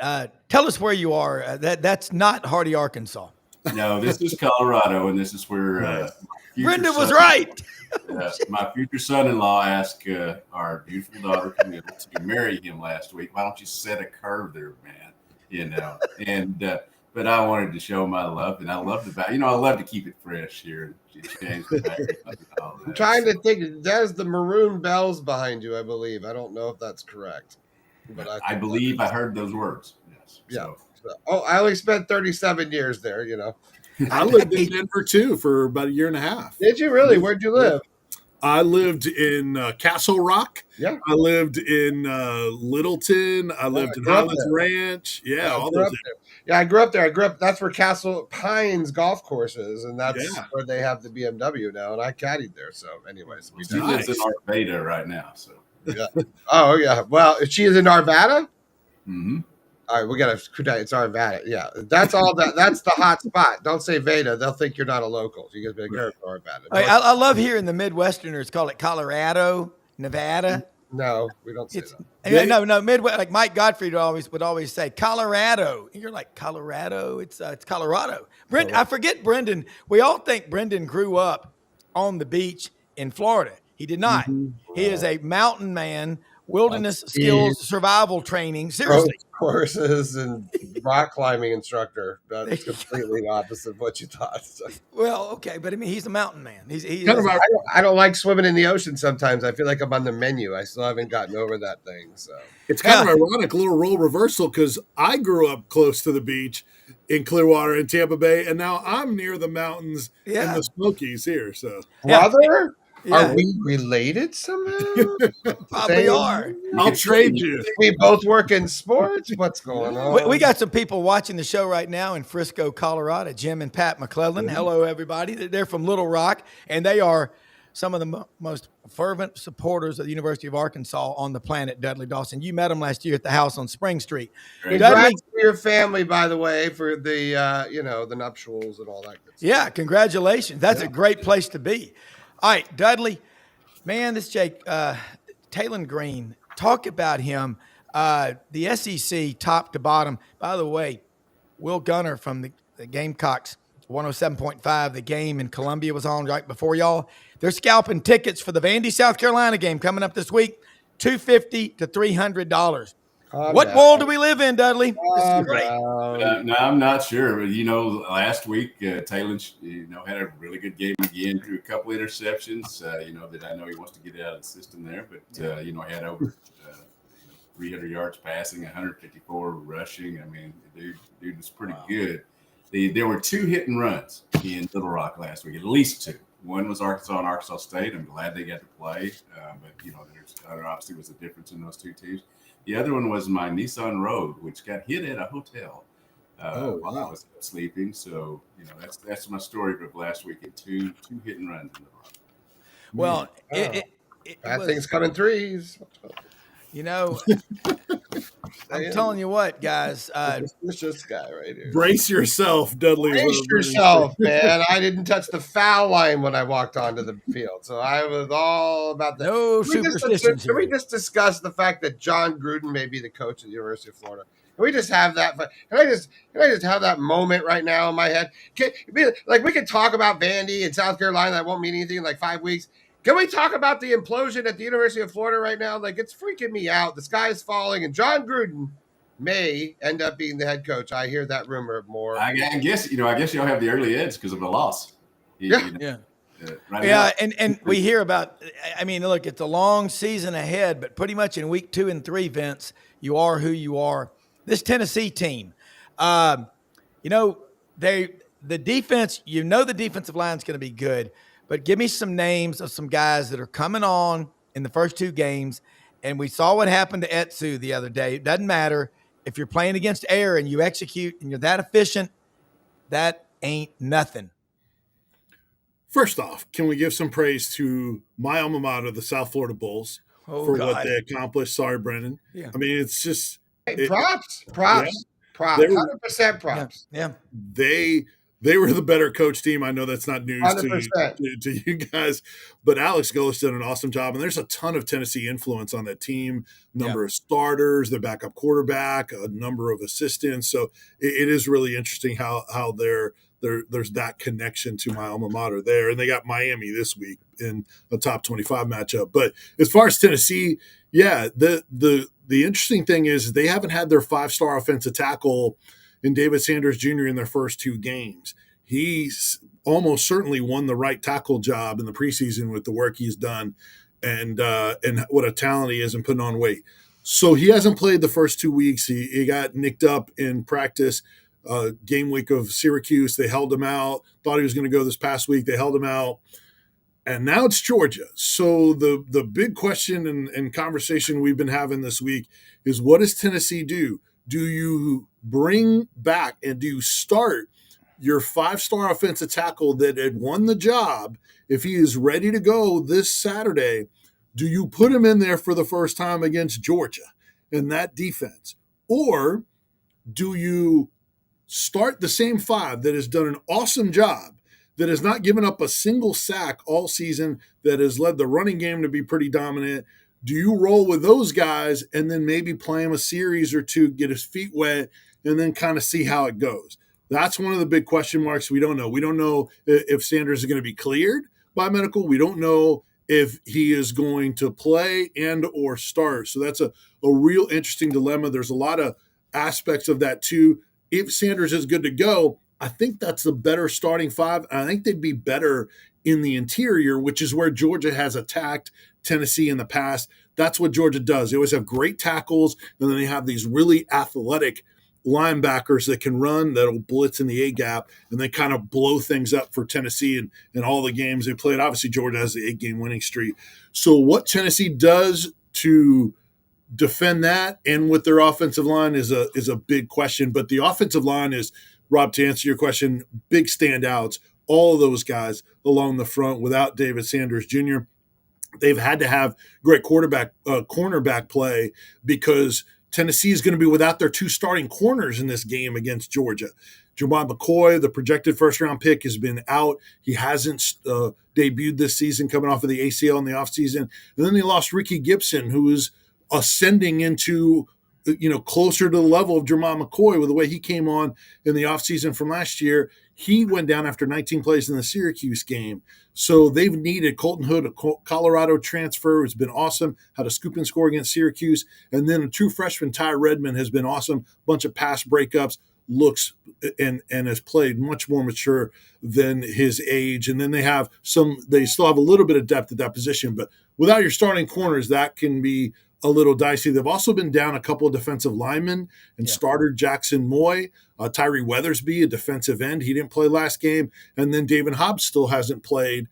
tell us where you are. That's not Hardy, Arkansas. No, this is Colorado, and this is where Brenda was right. My future son-in-law asked our beautiful daughter Camille to marry him last week. Why don't you set a curve there, man? And but I wanted to show my love, and I love I love to keep it fresh here. I'm trying to think. There's the maroon bells behind you, I believe. I don't know if that's correct, but I believe I heard those words. Yes. Yeah. So, I only spent 37 years there. I lived in Denver too for about a year and a half. Did you really? Where'd you live? I lived in Castle Rock. Yeah. I lived in Littleton. I lived in Highlands Ranch. Yeah, all those. Yeah, I grew up there. That's where Castle Pines golf course is, and that's where they have the BMW now. And I caddied there. So, anyways, she lives in Arvada right now. So. Yeah. Oh yeah. Well, she is in Arvada. Mm-hmm. All right, we got to. It's Arvada. Yeah, that's all. That's the hot spot. Don't say Veda; they'll think you're not a local. You guys be like, Arvada. I love hearing the Midwesterners call it Colorado, Nevada. No, we don't say that. No, Midwest. Like Mike Gottfried would always say Colorado. And you're like, Colorado. It's Colorado. I forget Brendan. We all think Brendan grew up on the beach in Florida. He did not. Mm-hmm. He is a mountain man. Wilderness skills, survival training. Seriously. Courses and rock climbing instructor. That's completely opposite of what you thought. So. Well, okay, but I mean, he's a mountain man. I don't like swimming in the ocean sometimes. I feel like I'm on the menu. I still haven't gotten over that thing. So it's kind of ironic, a little role reversal, because I grew up close to the beach in Clearwater in Tampa Bay, and now I'm near the mountains and the Smokies here. So, brother. Yeah. Are we related somehow? Probably are. I'll trade you. We both work in sports. What's going on? We got some people watching the show right now in Frisco, Colorado. Jim and Pat McClellan. Mm-hmm. Hello, everybody. They're from Little Rock, and they are some of the most fervent supporters of the University of Arkansas on the planet. Dudley, Dawson, you met them last year at the house on Spring Street. Congrats to your family, by the way, for the the nuptials and all that good stuff. Yeah, congratulations. That's a great place to be. All right, Dudley, man, this Jake, Talon Green, talk about him. The SEC top to bottom. By the way, Wil Gunter from the Gamecocks, 107.5, the game in Columbia was on right before y'all. They're scalping tickets for the Vandy, South Carolina game coming up this week, $250 to $300. What world do we live in, Dudley? This is great. No, I'm not sure, but last week Taylor, had a really good game again. Threw a couple interceptions. That I know he wants to get out of the system there, but had over 300 yards passing, 154 rushing. I mean, the dude was pretty good. There were 2 hit and runs in Little Rock last week, at least 2. One was Arkansas and Arkansas State. I'm glad they got to play, but there obviously was a difference in those 2 teams. The other one was my Nissan Rogue, which got hit at a hotel while I was sleeping. So, that's my story of last week. 2 hit and runs in the rock. Well, bad things come in threes. I'm telling you what, guys. It's this guy right here. Brace yourself, Dudley. Brace yourself, man. I didn't touch the foul line when I walked onto the field, so I was all about that. No superstitions. Can we just discuss the fact that John Gruden may be the coach of the University of Florida? Can we just have that? Can I just have that moment right now in my head? We can talk about Vandy and South Carolina. That won't mean anything in like 5 weeks. Can we talk about the implosion at the University of Florida right now? Like, it's freaking me out. The sky is falling, and John Gruden may end up being the head coach. I hear that rumor more. I guess y'all have the early edge because of the loss. Yeah. Right Yeah, and we hear about. I mean, look, it's a long season ahead, but pretty much in week 2 and 3, Vince, you are who you are. This Tennessee team, the defense. The defensive line is going to be good, but give me some names of some guys that are coming on in the first 2 games. And we saw what happened to Etsu the other day. It doesn't matter if you're playing against air and you execute and you're that efficient. That ain't nothing. First off, can we give some praise to my alma mater, the South Florida Bulls, for what they accomplished? Sorry, Brendan. Yeah. I mean, it's just props, 100% props. Yeah. They were the better coach team. I know that's not news to you guys, but Alex Golis did an awesome job, and there's a ton of Tennessee influence on that team. Number of starters, their backup quarterback, a number of assistants. So it is really interesting how there's that connection to my alma mater there. And they got Miami this week in a top 25 matchup. But as far as Tennessee, the interesting thing is they haven't had their 5-star offensive tackle in David Sanders Jr. in their first 2 games. He's almost certainly won the right tackle job in the preseason with the work he's done and what a talent he is in putting on weight. So he hasn't played the first 2 weeks. He got nicked up in practice. Game week of Syracuse, they held him out. Thought he was going to go this past week. They held him out. And now it's Georgia. So the big question and conversation we've been having this week is, what does Tennessee do? Do you bring back and do you start your 5-star offensive tackle that had won the job? If he is ready to go this Saturday, do you put him in there for the first time against Georgia in that defense? Or do you start the same 5 that has done an awesome job, that has not given up a single sack all season, that has led the running game to be pretty dominant? Do you roll with those guys and then maybe play him a series or 2, get his feet wet, and then kind of see how it goes? That's one of the big question marks. We don't know. We don't know if Sanders is going to be cleared by medical. We don't know if he is going to play and or start. So that's a real interesting dilemma. There's a lot of aspects of that too. If Sanders is good to go, I think that's the better starting 5. I think they'd be better in the interior, which is where Georgia has attacked Tennessee in the past. That's what Georgia does. They always have great tackles, and then they have these really athletic linebackers that can run, that'll blitz in the A-gap, and they kind of blow things up for Tennessee in all the games they played. Obviously, Georgia has the 8-game winning streak. So what Tennessee does to defend that and with their offensive line is a big question. But the offensive line is, Rob, to answer your question, big standouts. All of those guys along the front without David Sanders Jr. They've had to have great cornerback play because Tennessee is going to be without their 2 starting corners in this game against Georgia. Jermon McCoy, the projected first-round pick, has been out. He hasn't debuted this season, coming off of the ACL in the offseason. And then they lost Ricky Gibson, who is ascending into closer to the level of Jermon McCoy with the way he came on in the offseason from last year. He went down after 19 plays in the Syracuse game. So they've needed Colton Hood, a Colorado transfer, who's been awesome, had a scoop and score against Syracuse. And then a true freshman, Ty Redmond, has been awesome. Bunch of pass breakups, looks and has played much more mature than his age. And then they still have a little bit of depth at that position. But without your starting corners, that can be a little dicey. They've also been down a couple of defensive linemen and starter Jackson Moy, Tyree Weathersby, a defensive end. He didn't play last game. And then David Hobbs still hasn't played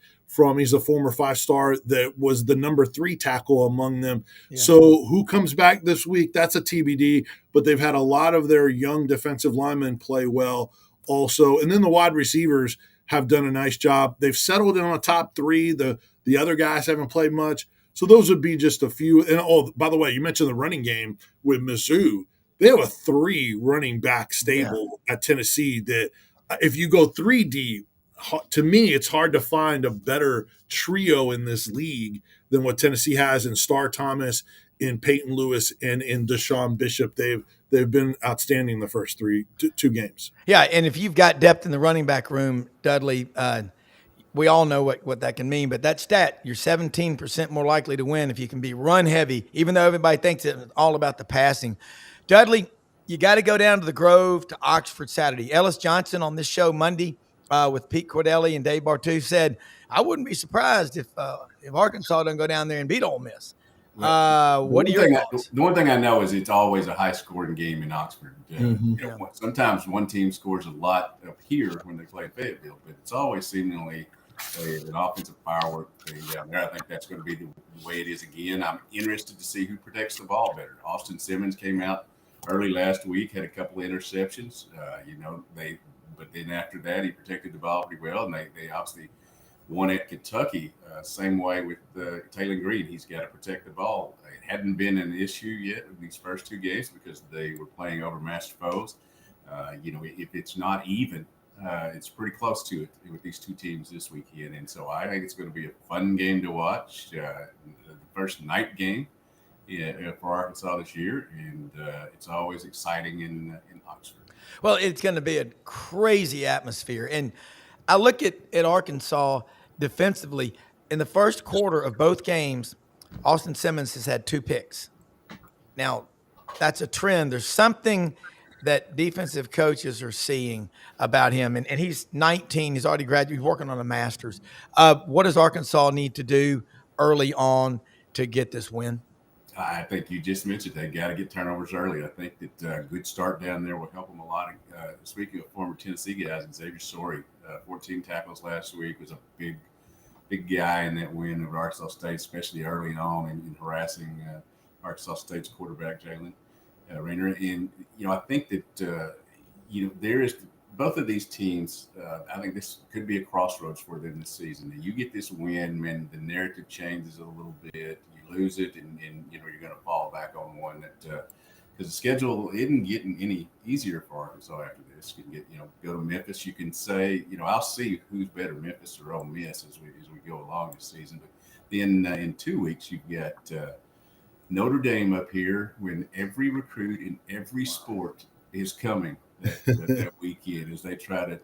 he's a former 5-star that was the number 3 tackle among them. Yeah. So who comes back this week? That's a TBD, but they've had a lot of their young defensive linemen play well also. And then the wide receivers have done a nice job. They've settled in on a top 3. The other guys haven't played much. So those would be just a few. And by the way, you mentioned the running game with Mizzou. They have a 3 running back stable at Tennessee that if you go 3 deep, to me, it's hard to find a better trio in this league than what Tennessee has in Star Thomas, in Peyton Lewis, and in Deshaun Bishop. They've been outstanding the first 2 games. Yeah, and if you've got depth in the running back room, Dudley, we all know what that can mean, but that stat, you're 17% more likely to win if you can be run heavy, even though everybody thinks it's all about the passing. Dudley, you got to go down to the Grove to Oxford Saturday. Ellis Johnson on this show Monday with Pete Cordelli and Dave Bartu said, I wouldn't be surprised if Arkansas doesn't go down there and beat Ole Miss. What are your thoughts? The one thing I know is it's always a high-scoring game in Oxford. Sometimes one team scores a lot up here when they play Fayetteville, but it's always seemingly an offensive firework thing down there. I think that's going to be the way it is again. I'm interested to see who protects the ball better. Austin Simmons came out early last week, had a couple of interceptions. But then after that, he protected the ball pretty well, and they obviously won at Kentucky. Same way with Taylor Green. He's got to protect the ball. It hadn't been an issue yet in these first two games because they were playing overmatched foes. If it's not even, it's pretty close to it with these two teams this weekend. And so I think it's going to be a fun game to watch. The first night game for Arkansas this year, and it's always exciting in Oxford. Well, it's going to be a crazy atmosphere. And I look at Arkansas defensively. In the first quarter of both games, Austin Simmons has had 2 picks. Now, that's a trend. There's something that defensive coaches are seeing about him. And he's 19. He's already graduated. He's working on a master's. What does Arkansas need to do early on to get this win? I think you just mentioned they got to get turnovers early. I think that a good start down there will help them a lot. Speaking of former Tennessee guys, Xavier Sorey, 14 tackles last week, was a big guy in that win over Arkansas State, especially early on in harassing Arkansas State's quarterback, Jalen Rayner. And, I think that, there is both of these teams, I think this could be a crossroads for them this season. You get this win, man, the narrative changes a little bit. You lose it, and you're going to fall back on one that because the schedule isn't getting any easier for Arkansas after this. You can get, go to Memphis. You can say, I'll see who's better, Memphis or Ole Miss, as we go along this season. But then in 2 weeks, you've got Notre Dame up here when every recruit in every sport is coming that weekend as they try to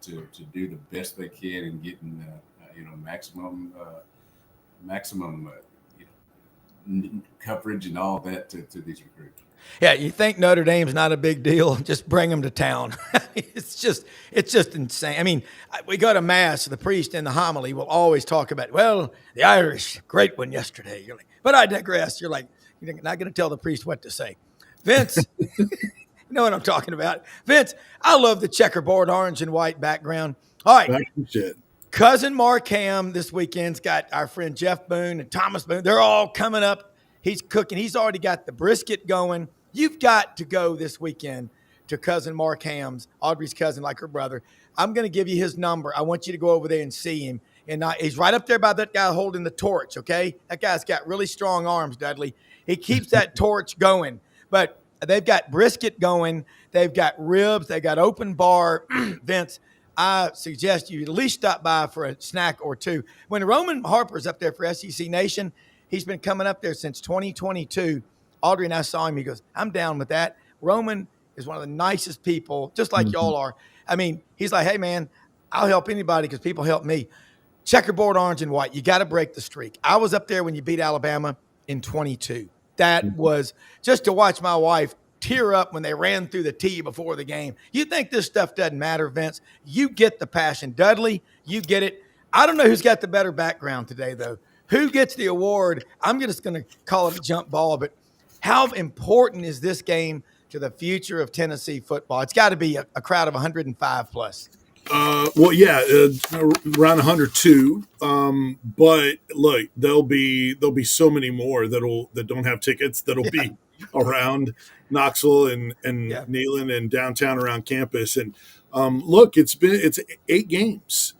do the best they can and getting maximum coverage and all that to these recruits. Yeah, you think Notre Dame's not a big deal? Just bring them to town. It's just insane. I mean, we go to Mass, the priest in the homily will always talk about, well, the Irish, great one yesterday. You're like, but I digress. You're like, you're not going to tell the priest what to say. Vince, you know what I'm talking about. Vince, I love the checkerboard orange and white background. All right. Cousin Mark Ham this weekend's got our friend Jeff Boone and Thomas Boone. They're all coming up. He's cooking. He's already got the brisket going. You've got to go this weekend to Cousin Mark Ham's, Audrey's cousin, like her brother. I'm going to give you his number. I want you to go over there and see him. And he's right up there by that guy holding the torch, okay? That guy's got really strong arms, Dudley. He keeps that torch going. But they've got brisket going. They've got ribs. They got open bar. Vince, I suggest you at least stop by for a snack or two. When Roman Harper's up there for SEC Nation, he's been coming up there since 2022. Audrey and I saw him. He goes, I'm down with that. Roman is one of the nicest people, just like y'all are. I mean, he's like, hey, man, I'll help anybody because people help me. Checkerboard orange and white. You got to break the streak. I was up there when you beat Alabama in 22. That was just to watch my wife tear up when they ran through the tee before the game. You think this stuff doesn't matter, Vince? You get the passion. Dudley, you get it. I don't know who's got the better background today, though. Who gets the award? I'm just going to call it a jump ball, but how important is this game to the future of Tennessee football? It's got to be a crowd of 105 plus. Around 102. But look, there'll be so many more that don't have tickets that'll be around Knoxville and Neyland and downtown around campus. And look, it's 8 games.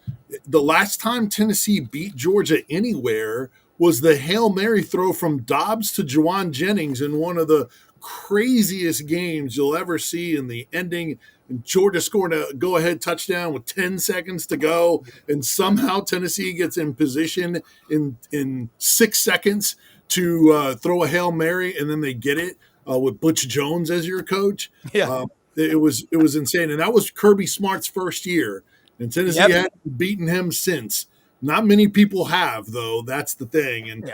The last time Tennessee beat Georgia anywhere was the Hail Mary throw from Dobbs to Juwan Jennings in one of the craziest games you'll ever see in the ending. And Georgia scored a go-ahead touchdown with 10 seconds to go, and somehow Tennessee gets in position in 6 seconds to throw a Hail Mary, and then they get it with Butch Jones as your coach. Yeah. It was insane, and that was Kirby Smart's first year, and Tennessee hadn't beaten him since. Not many people have, though. That's the thing. And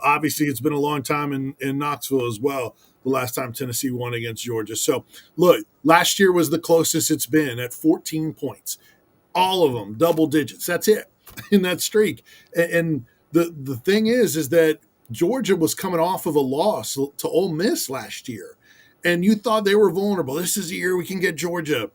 obviously it's been a long time in Knoxville as well. the last time Tennessee won against Georgia. So, look, last year was the closest it's been at 14 points. All of them, double digits. That's it in that streak. And the thing is that Georgia was coming off of a loss to Ole Miss last year. And you thought they were vulnerable. This is the year we can get Georgia.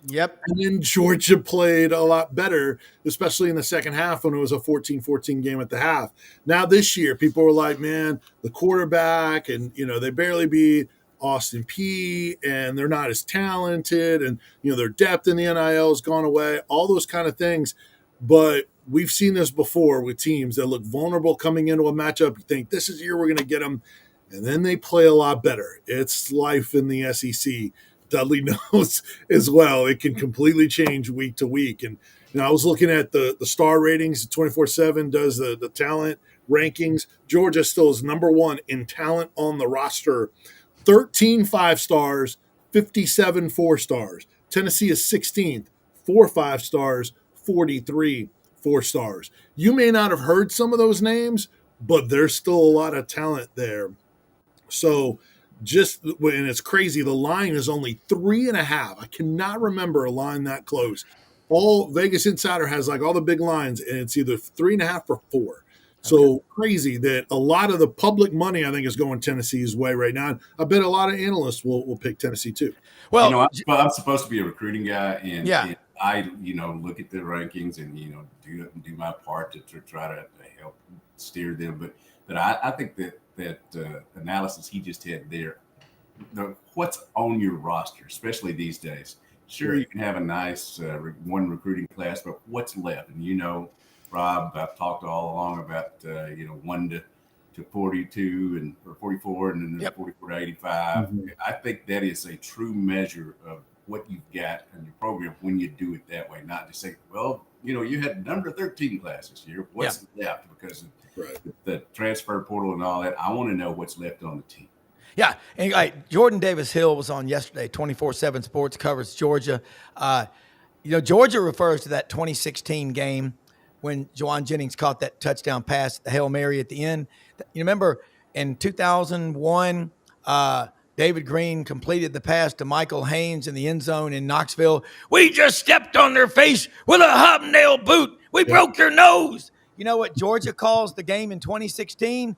Yep. And then Georgia played a lot better, especially in the second half when it was a 14-14 game at the half. Now this year, people were like, man, the quarterback, and, they barely beat Austin Peay, and they're not as talented, and, their depth in the NIL has gone away, all those kind of things. But we've seen this before with teams that look vulnerable coming into a matchup. You think this is the year we're going to get them, and then they play a lot better. It's life in the SEC. Dudley knows as well. It can completely change week to week. And I was looking at the star ratings. 24/7 does the talent rankings. Georgia still is number one in talent on the roster. 13 5 stars, 57 4 stars. Tennessee is 16th, 4 5 stars, 43 4 stars. You may not have heard some of those names, but there's still a lot of talent there. So and it's crazy, the line is only 3.5. I cannot remember a line that close. All Vegas Insider has like all the big lines, and it's either 3.5 or 4. So crazy that a lot of the public money, I think, is going Tennessee's way right now. I bet a lot of analysts will pick Tennessee too. Well, I'm supposed to be a recruiting guy, and I look at the rankings and do my part to try to help steer them. But I think that analysis he just had there, what's on your roster, especially these days. Sure, you can have a nice one recruiting class, but what's left? And Rob, I've talked all along about 1 to 42 or 44, and then 44 to 85. Mm-hmm. I think that is a true measure of what you've got in your program when you do it that way, not just say, well, you had number 13 class this year. What's left? Because the transfer portal and all that, I want to know what's left on the team. Yeah, and Jordan Davis Hill was on yesterday. 24/7 Sports covers Georgia. Georgia refers to that 2016 game when Juwan Jennings caught that touchdown pass, the Hail Mary at the end. You remember in 2001, David Green completed the pass to Michael Haynes in the end zone in Knoxville. We just stepped on their face with a hobnail boot. We broke your nose. You know what Georgia calls the game in 2016?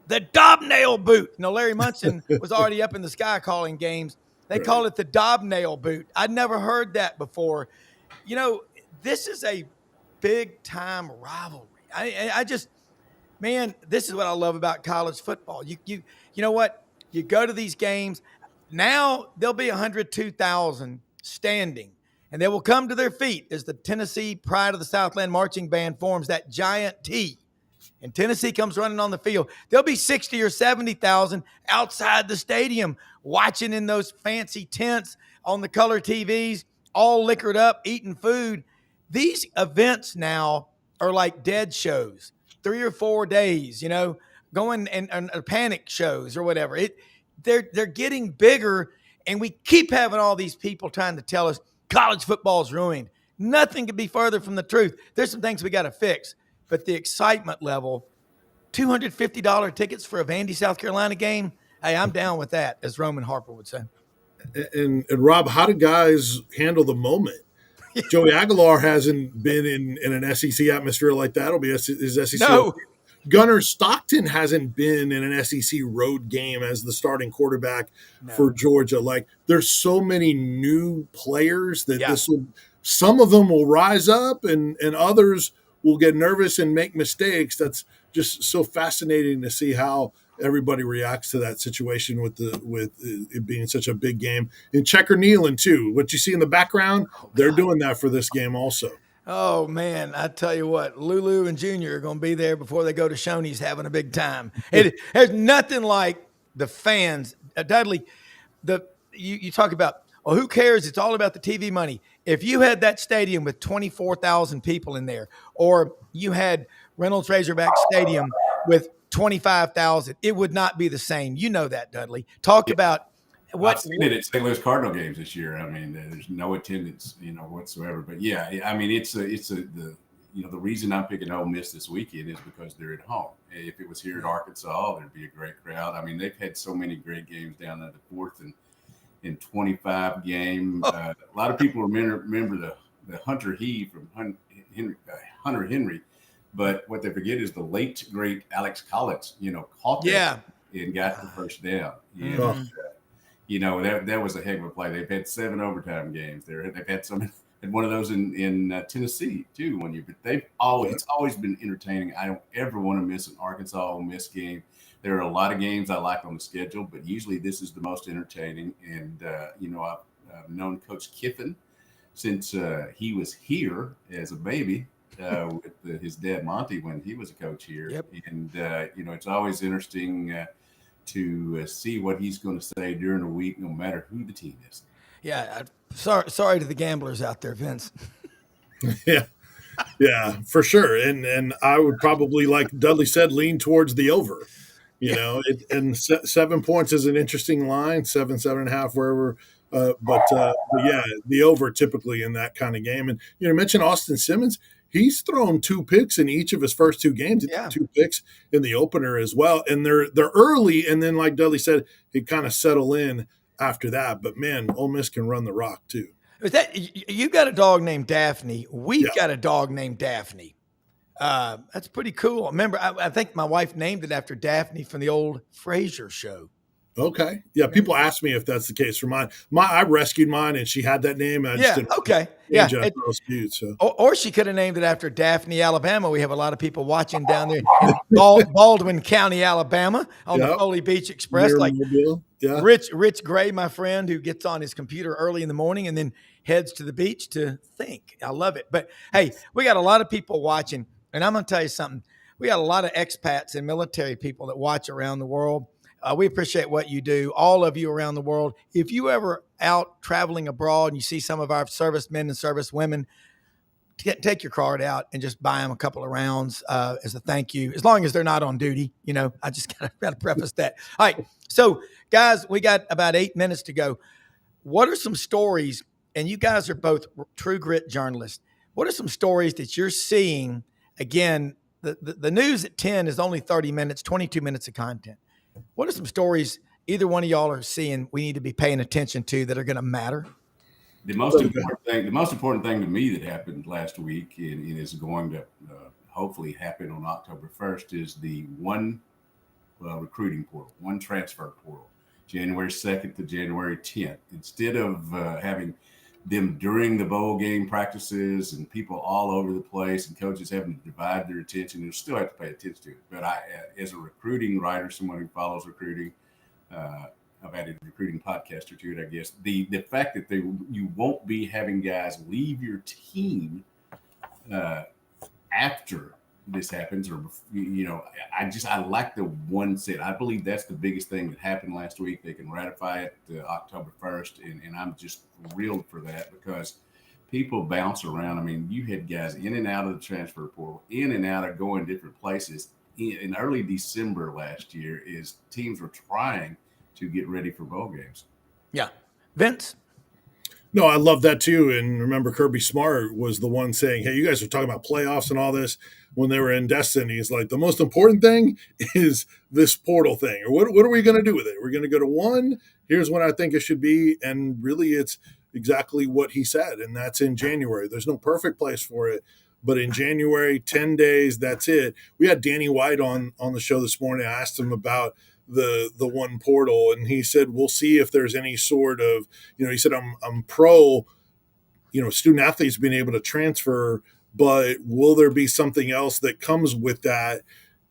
The Dobnail boot. Larry Munson was already up in the sky calling games. They call it the Dobnail boot. I'd never heard that before. This is a big-time rivalry. This is what I love about college football. You know what? You go to these games. Now there'll be 102,000 standing, and they will come to their feet as the Tennessee Pride of the Southland Marching Band forms that giant T. And Tennessee comes running on the field. There'll be 60 or 70,000 outside the stadium watching in those fancy tents on the color TVs, all liquored up, eating food. These events now are like dead shows, 3 or 4 days, going and panic shows or whatever. They're getting bigger, and we keep having all these people trying to tell us college football is ruined. Nothing could be further from the truth. There's some things we got to fix. But the excitement level, $250 tickets for a Vandy, South Carolina game, hey, I'm down with that, as Roman Harper would say. And Rob, how do guys handle the moment? Joey Aguilar hasn't been in an SEC atmosphere like that. It'll be his SEC. No. Gunner Stockton hasn't been in an SEC road game as the starting quarterback for Georgia. Like, there's so many new players that some of them will rise up and others will get nervous and make mistakes. That's just so fascinating to see how everybody reacts to that situation with it being such a big game. And Checker Nealon too. What you see in the background, they're doing that for this game also. Oh man, I tell you what, Lulu and Junior are going to be there before they go to Shoney's having a big time. There's nothing like the fans. Dudley, you talk about, well, who cares? It's all about the TV money. If you had that stadium with 24,000 people in there, or you had Reynolds Razorback Stadium with 25,000, it would not be the same. You know that, Dudley. Talk about I've seen it at St. Louis Cardinal games this year. I mean, there's no attendance, whatsoever. But yeah, I mean, the reason I'm picking Ole Miss this weekend is because they're at home. If it was here at Arkansas, there'd be a great crowd. I mean, they've had so many great games down at the fourth and 25 game. A lot of people remember the Hunter He from Hunter Henry, but what they forget is the late great Alex Collins. Caught that and got the first down. That was a heck of a play. They've had 7 overtime games there. They've had one of those in Tennessee too. But it's always been entertaining. I don't ever want to miss an Arkansas Ole Miss game. There are a lot of games I like on the schedule, but usually this is the most entertaining. And I've known Coach Kiffin since he was here as a baby with his dad Monty when he was a coach here. Yep. And it's always interesting to see what he's going to say during the week, no matter who the team is. Yeah. Sorry to the gamblers out there, Vince. Yeah, for sure. And I would probably, like Dudley said, lean towards the over. And 7 points is an interesting line, 7.5, wherever. But yeah, the over typically in that kind of game. And you mentioned Austin Simmons. He's thrown 2 picks in each of his first 2 games. 2 picks in the opener as well. And they're early, and then like Dudley said, it kind of settle in after that. But man, Ole Miss can run the rock too. Is that you got a dog named Daphne? We've got a dog named Daphne. That's pretty cool. Remember, I think my wife named it after Daphne from the old Frasier show. Okay. Yeah, people ask me if that's the case for mine. I rescued mine, and she had that name. And I just didn't okay. Yeah. So. Or she could have named it after Daphne, Alabama. We have a lot of people watching down there in Baldwin County, Alabama, on the Foley Beach Express. Rich Gray, my friend, who gets on his computer early in the morning and then heads to the beach to think. I love it. But, hey, we got a lot of people watching, and I'm going to tell you something. We got a lot of expats and military people that watch around the world. We appreciate what you do, all of you around the world. If you ever out traveling abroad and you see some of our servicemen and servicewomen, take your card out and just buy them a couple of rounds as a thank you, as long as they're not on duty. I just got to preface that. All right. So, guys, we got about 8 minutes to go. What are some stories, and you guys are both true grit journalists, what are some stories that you're seeing? Again, the news at 10 is only 30 minutes, 22 minutes of content. What are some stories either one of y'all are seeing we need to be paying attention to that are going to matter? The most important thing to me that happened last week and is going to hopefully happen on October 1st is the one recruiting portal, one transfer portal, January 2nd to January 10th. Instead of having them during the bowl game practices and people all over the place and coaches having to divide their attention, they still have to pay attention to it. But I, as a recruiting writer, someone who follows recruiting, I've added a recruiting podcast or two, I guess. The fact that you won't be having guys leave your team after this happens, or I like the one set. I believe that's the biggest thing that happened last week. They can ratify it October 1st, and I'm just thrilled for that because people bounce around. I mean, you had guys in and out of the transfer portal, in and out of going different places. In early December last year, is teams were trying to get ready for bowl games. Yeah, Vince. No, I love that too. And remember, Kirby Smart was the one saying, hey, you guys are talking about playoffs and all this when they were in Destiny. He's like, the most important thing is this portal thing. Or what are we going to do with it? We're going to go to 1. Here's what I think it should be. And really, it's exactly what he said. And that's in January. There's no perfect place for it. But in January, 10 days, that's it. We had Danny White on the show this morning. I asked him about the one portal, and he said we'll see if there's any sort of, he said I'm pro, student athletes being able to transfer, but will there be something else that comes with that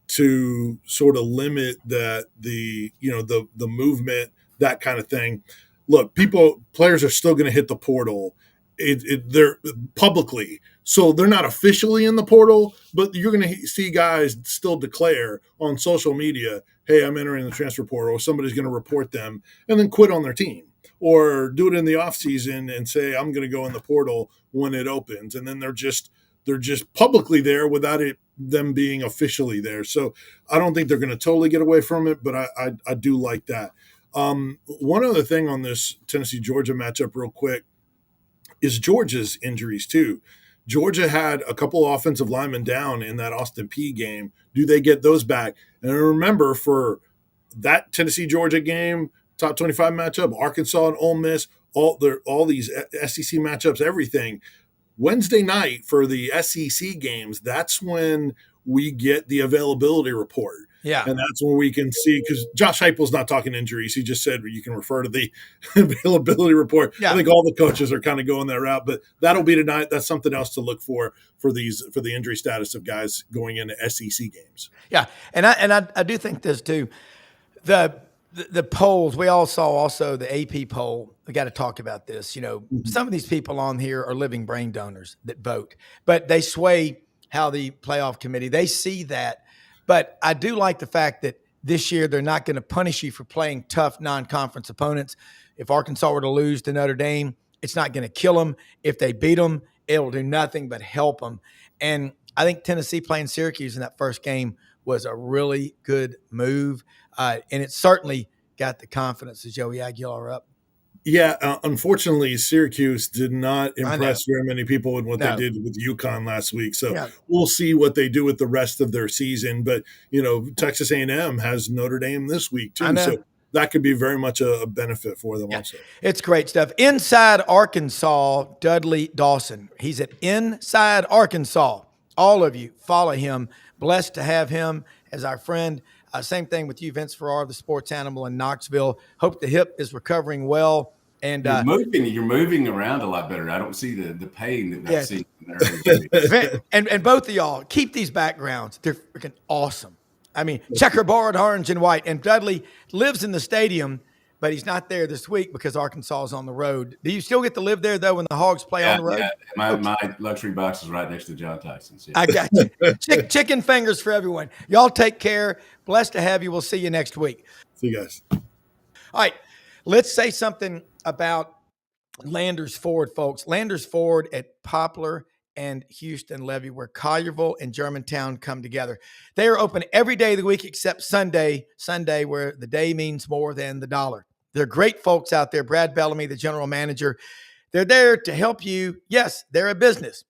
to sort of limit that the movement, that kind of thing. Look, players are still going to hit the portal. They're publicly, so they're not officially in the portal, but you're going to see guys still declare on social media, hey, I'm entering the transfer portal, or somebody's going to report them and then quit on their team, or do it in the offseason and say, I'm going to go in the portal when it opens. And then they're just publicly there without them being officially there. So I don't think they're going to totally get away from it, but I do like that. One other thing on this Tennessee-Georgia matchup real quick is Georgia's injuries too. Georgia had a couple offensive linemen down in that Austin P game. Do they get those back? And remember, for that Tennessee-Georgia game, top 25 matchup, Arkansas and Ole Miss, all these SEC matchups, everything. Wednesday night for the SEC games, that's when we get the availability report. Yeah. And that's when we can see, because Josh Heupel's not talking injuries. He just said you can refer to the availability report. Yeah. I think all the coaches are kind of going that route, but that'll be tonight. That's something else to look for the injury status of guys going into SEC games. Yeah. And I do think this too. The polls, we all saw also the AP poll. We got to talk about this. You know, some of these people on here are living brain donors that vote, but they sway how the playoff committee, they see that. But I do like the fact that this year they're not going to punish you for playing tough non-conference opponents. If Arkansas were to lose to Notre Dame, it's not going to kill them. If they beat them, it'll do nothing but help them. And I think Tennessee playing Syracuse in that first game was a really good move. And it certainly got the confidence of Joey Aguilar up. Yeah, unfortunately, Syracuse did not impress very many people in what they did with UConn last week. So we'll see what they do with the rest of their season. But, you know, Texas A&M has Notre Dame this week too. So that could be very much a benefit for them also. It's great stuff. Inside Arkansas, Dudley Dawson. He's at Inside Arkansas. All of you follow him. Blessed to have him as our friend. Same thing with you, Vince Ferrara, the sports animal in Knoxville. Hope the hip is recovering well. And you're moving around a lot better. I don't see the pain that I've seen there. and both of y'all, keep these backgrounds. They're freaking awesome. I mean, checkerboard, orange and white. And Dudley lives in the stadium, but he's not there this week because Arkansas is on the road. Do you still get to live there, though, when the Hogs play on the road? Yeah. My luxury box is right next to John Tyson's. Yeah. I got you. Chicken fingers for everyone. Y'all take care. Blessed to have you. We'll see you next week. See you guys. All right. Let's say something about Landers Ford, folks. Landers Ford at Poplar and Houston Levy, where Collierville and Germantown come together. They are open every day of the week except Sunday, where the day means more than the dollar. They're great folks out there. Brad Bellamy, the general manager, they're there to help you. Yes, they're a business,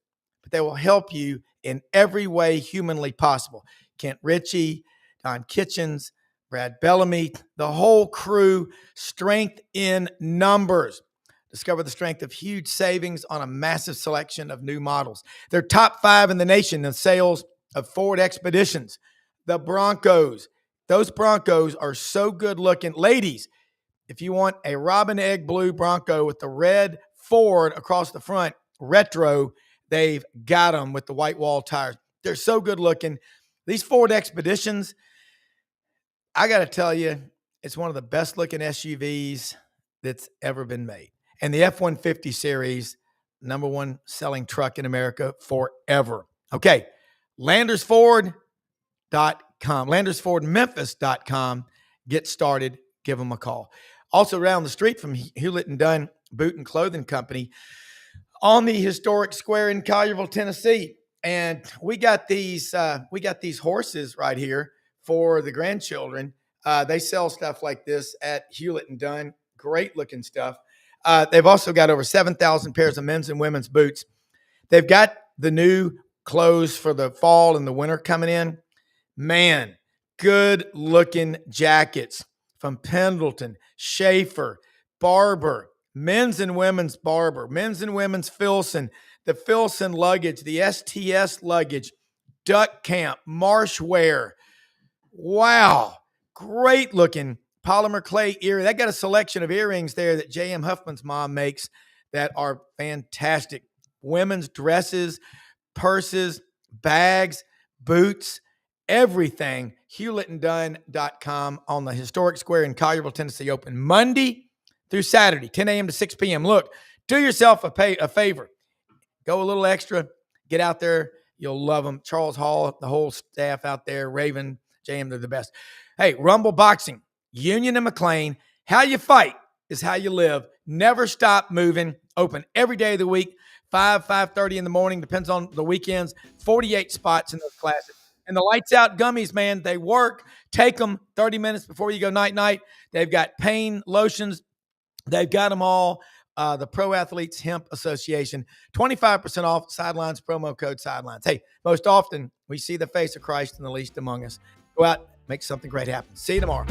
but they will help you in every way humanly possible. Kent Ritchie, Don Kitchens, Brad Bellamy, the whole crew, strength in numbers. Discover the strength of huge savings on a massive selection of new models. They're top 5 in the nation in sales of Ford Expeditions. The Broncos. Those Broncos are so good looking. Ladies, if you want a robin egg blue Bronco with the red Ford across the front, retro, they've got them with the white wall tires. They're so good looking. These Ford Expeditions, I got to tell you, it's one of the best looking SUVs that's ever been made. And the F-150 series, number 1 selling truck in America forever. Okay, LandersFord.com, LandersFordMemphis.com. Get started. Give them a call. Also around the street from Hewlett and Dunn Boot and Clothing Company on the historic square in Collierville, Tennessee. And we got these horses right here for the grandchildren. They sell stuff like this at Hewlett and Dunn. Great looking stuff. They've also got over 7,000 pairs of men's and women's boots. They've got the new clothes for the fall and the winter coming in. Man, good looking jackets from Pendleton, Schaefer, Barber, men's and women's Barber, men's and women's Filson, the Filson luggage, the STS luggage, Duck Camp, Marshwear. Wow, great looking polymer clay earring. They got a selection of earrings there that J.M. Huffman's mom makes that are fantastic. Women's dresses, purses, bags, boots, everything. HewlettandDunn.com on the historic square in Collierville, Tennessee. Open Monday through Saturday, 10 a.m. to 6 p.m. Look, do yourself a favor. Go a little extra. Get out there. You'll love them. Charles Hall, the whole staff out there, Raven, J.M., they're the best. Hey, Rumble Boxing, Union and McLean. How you fight is how you live. Never stop moving. Open every day of the week, 5:30 in the morning, depends on the weekends. 48 spots in those classes. And the lights out gummies, man, they work. Take them 30 minutes before you go night-night. They've got pain lotions. They've got them all. the Pro Athletes Hemp Association. 25% off Sidelines, promo code Sidelines. Hey, most often we see the face of Christ in the least among us. Go out, make something great happen. See you tomorrow.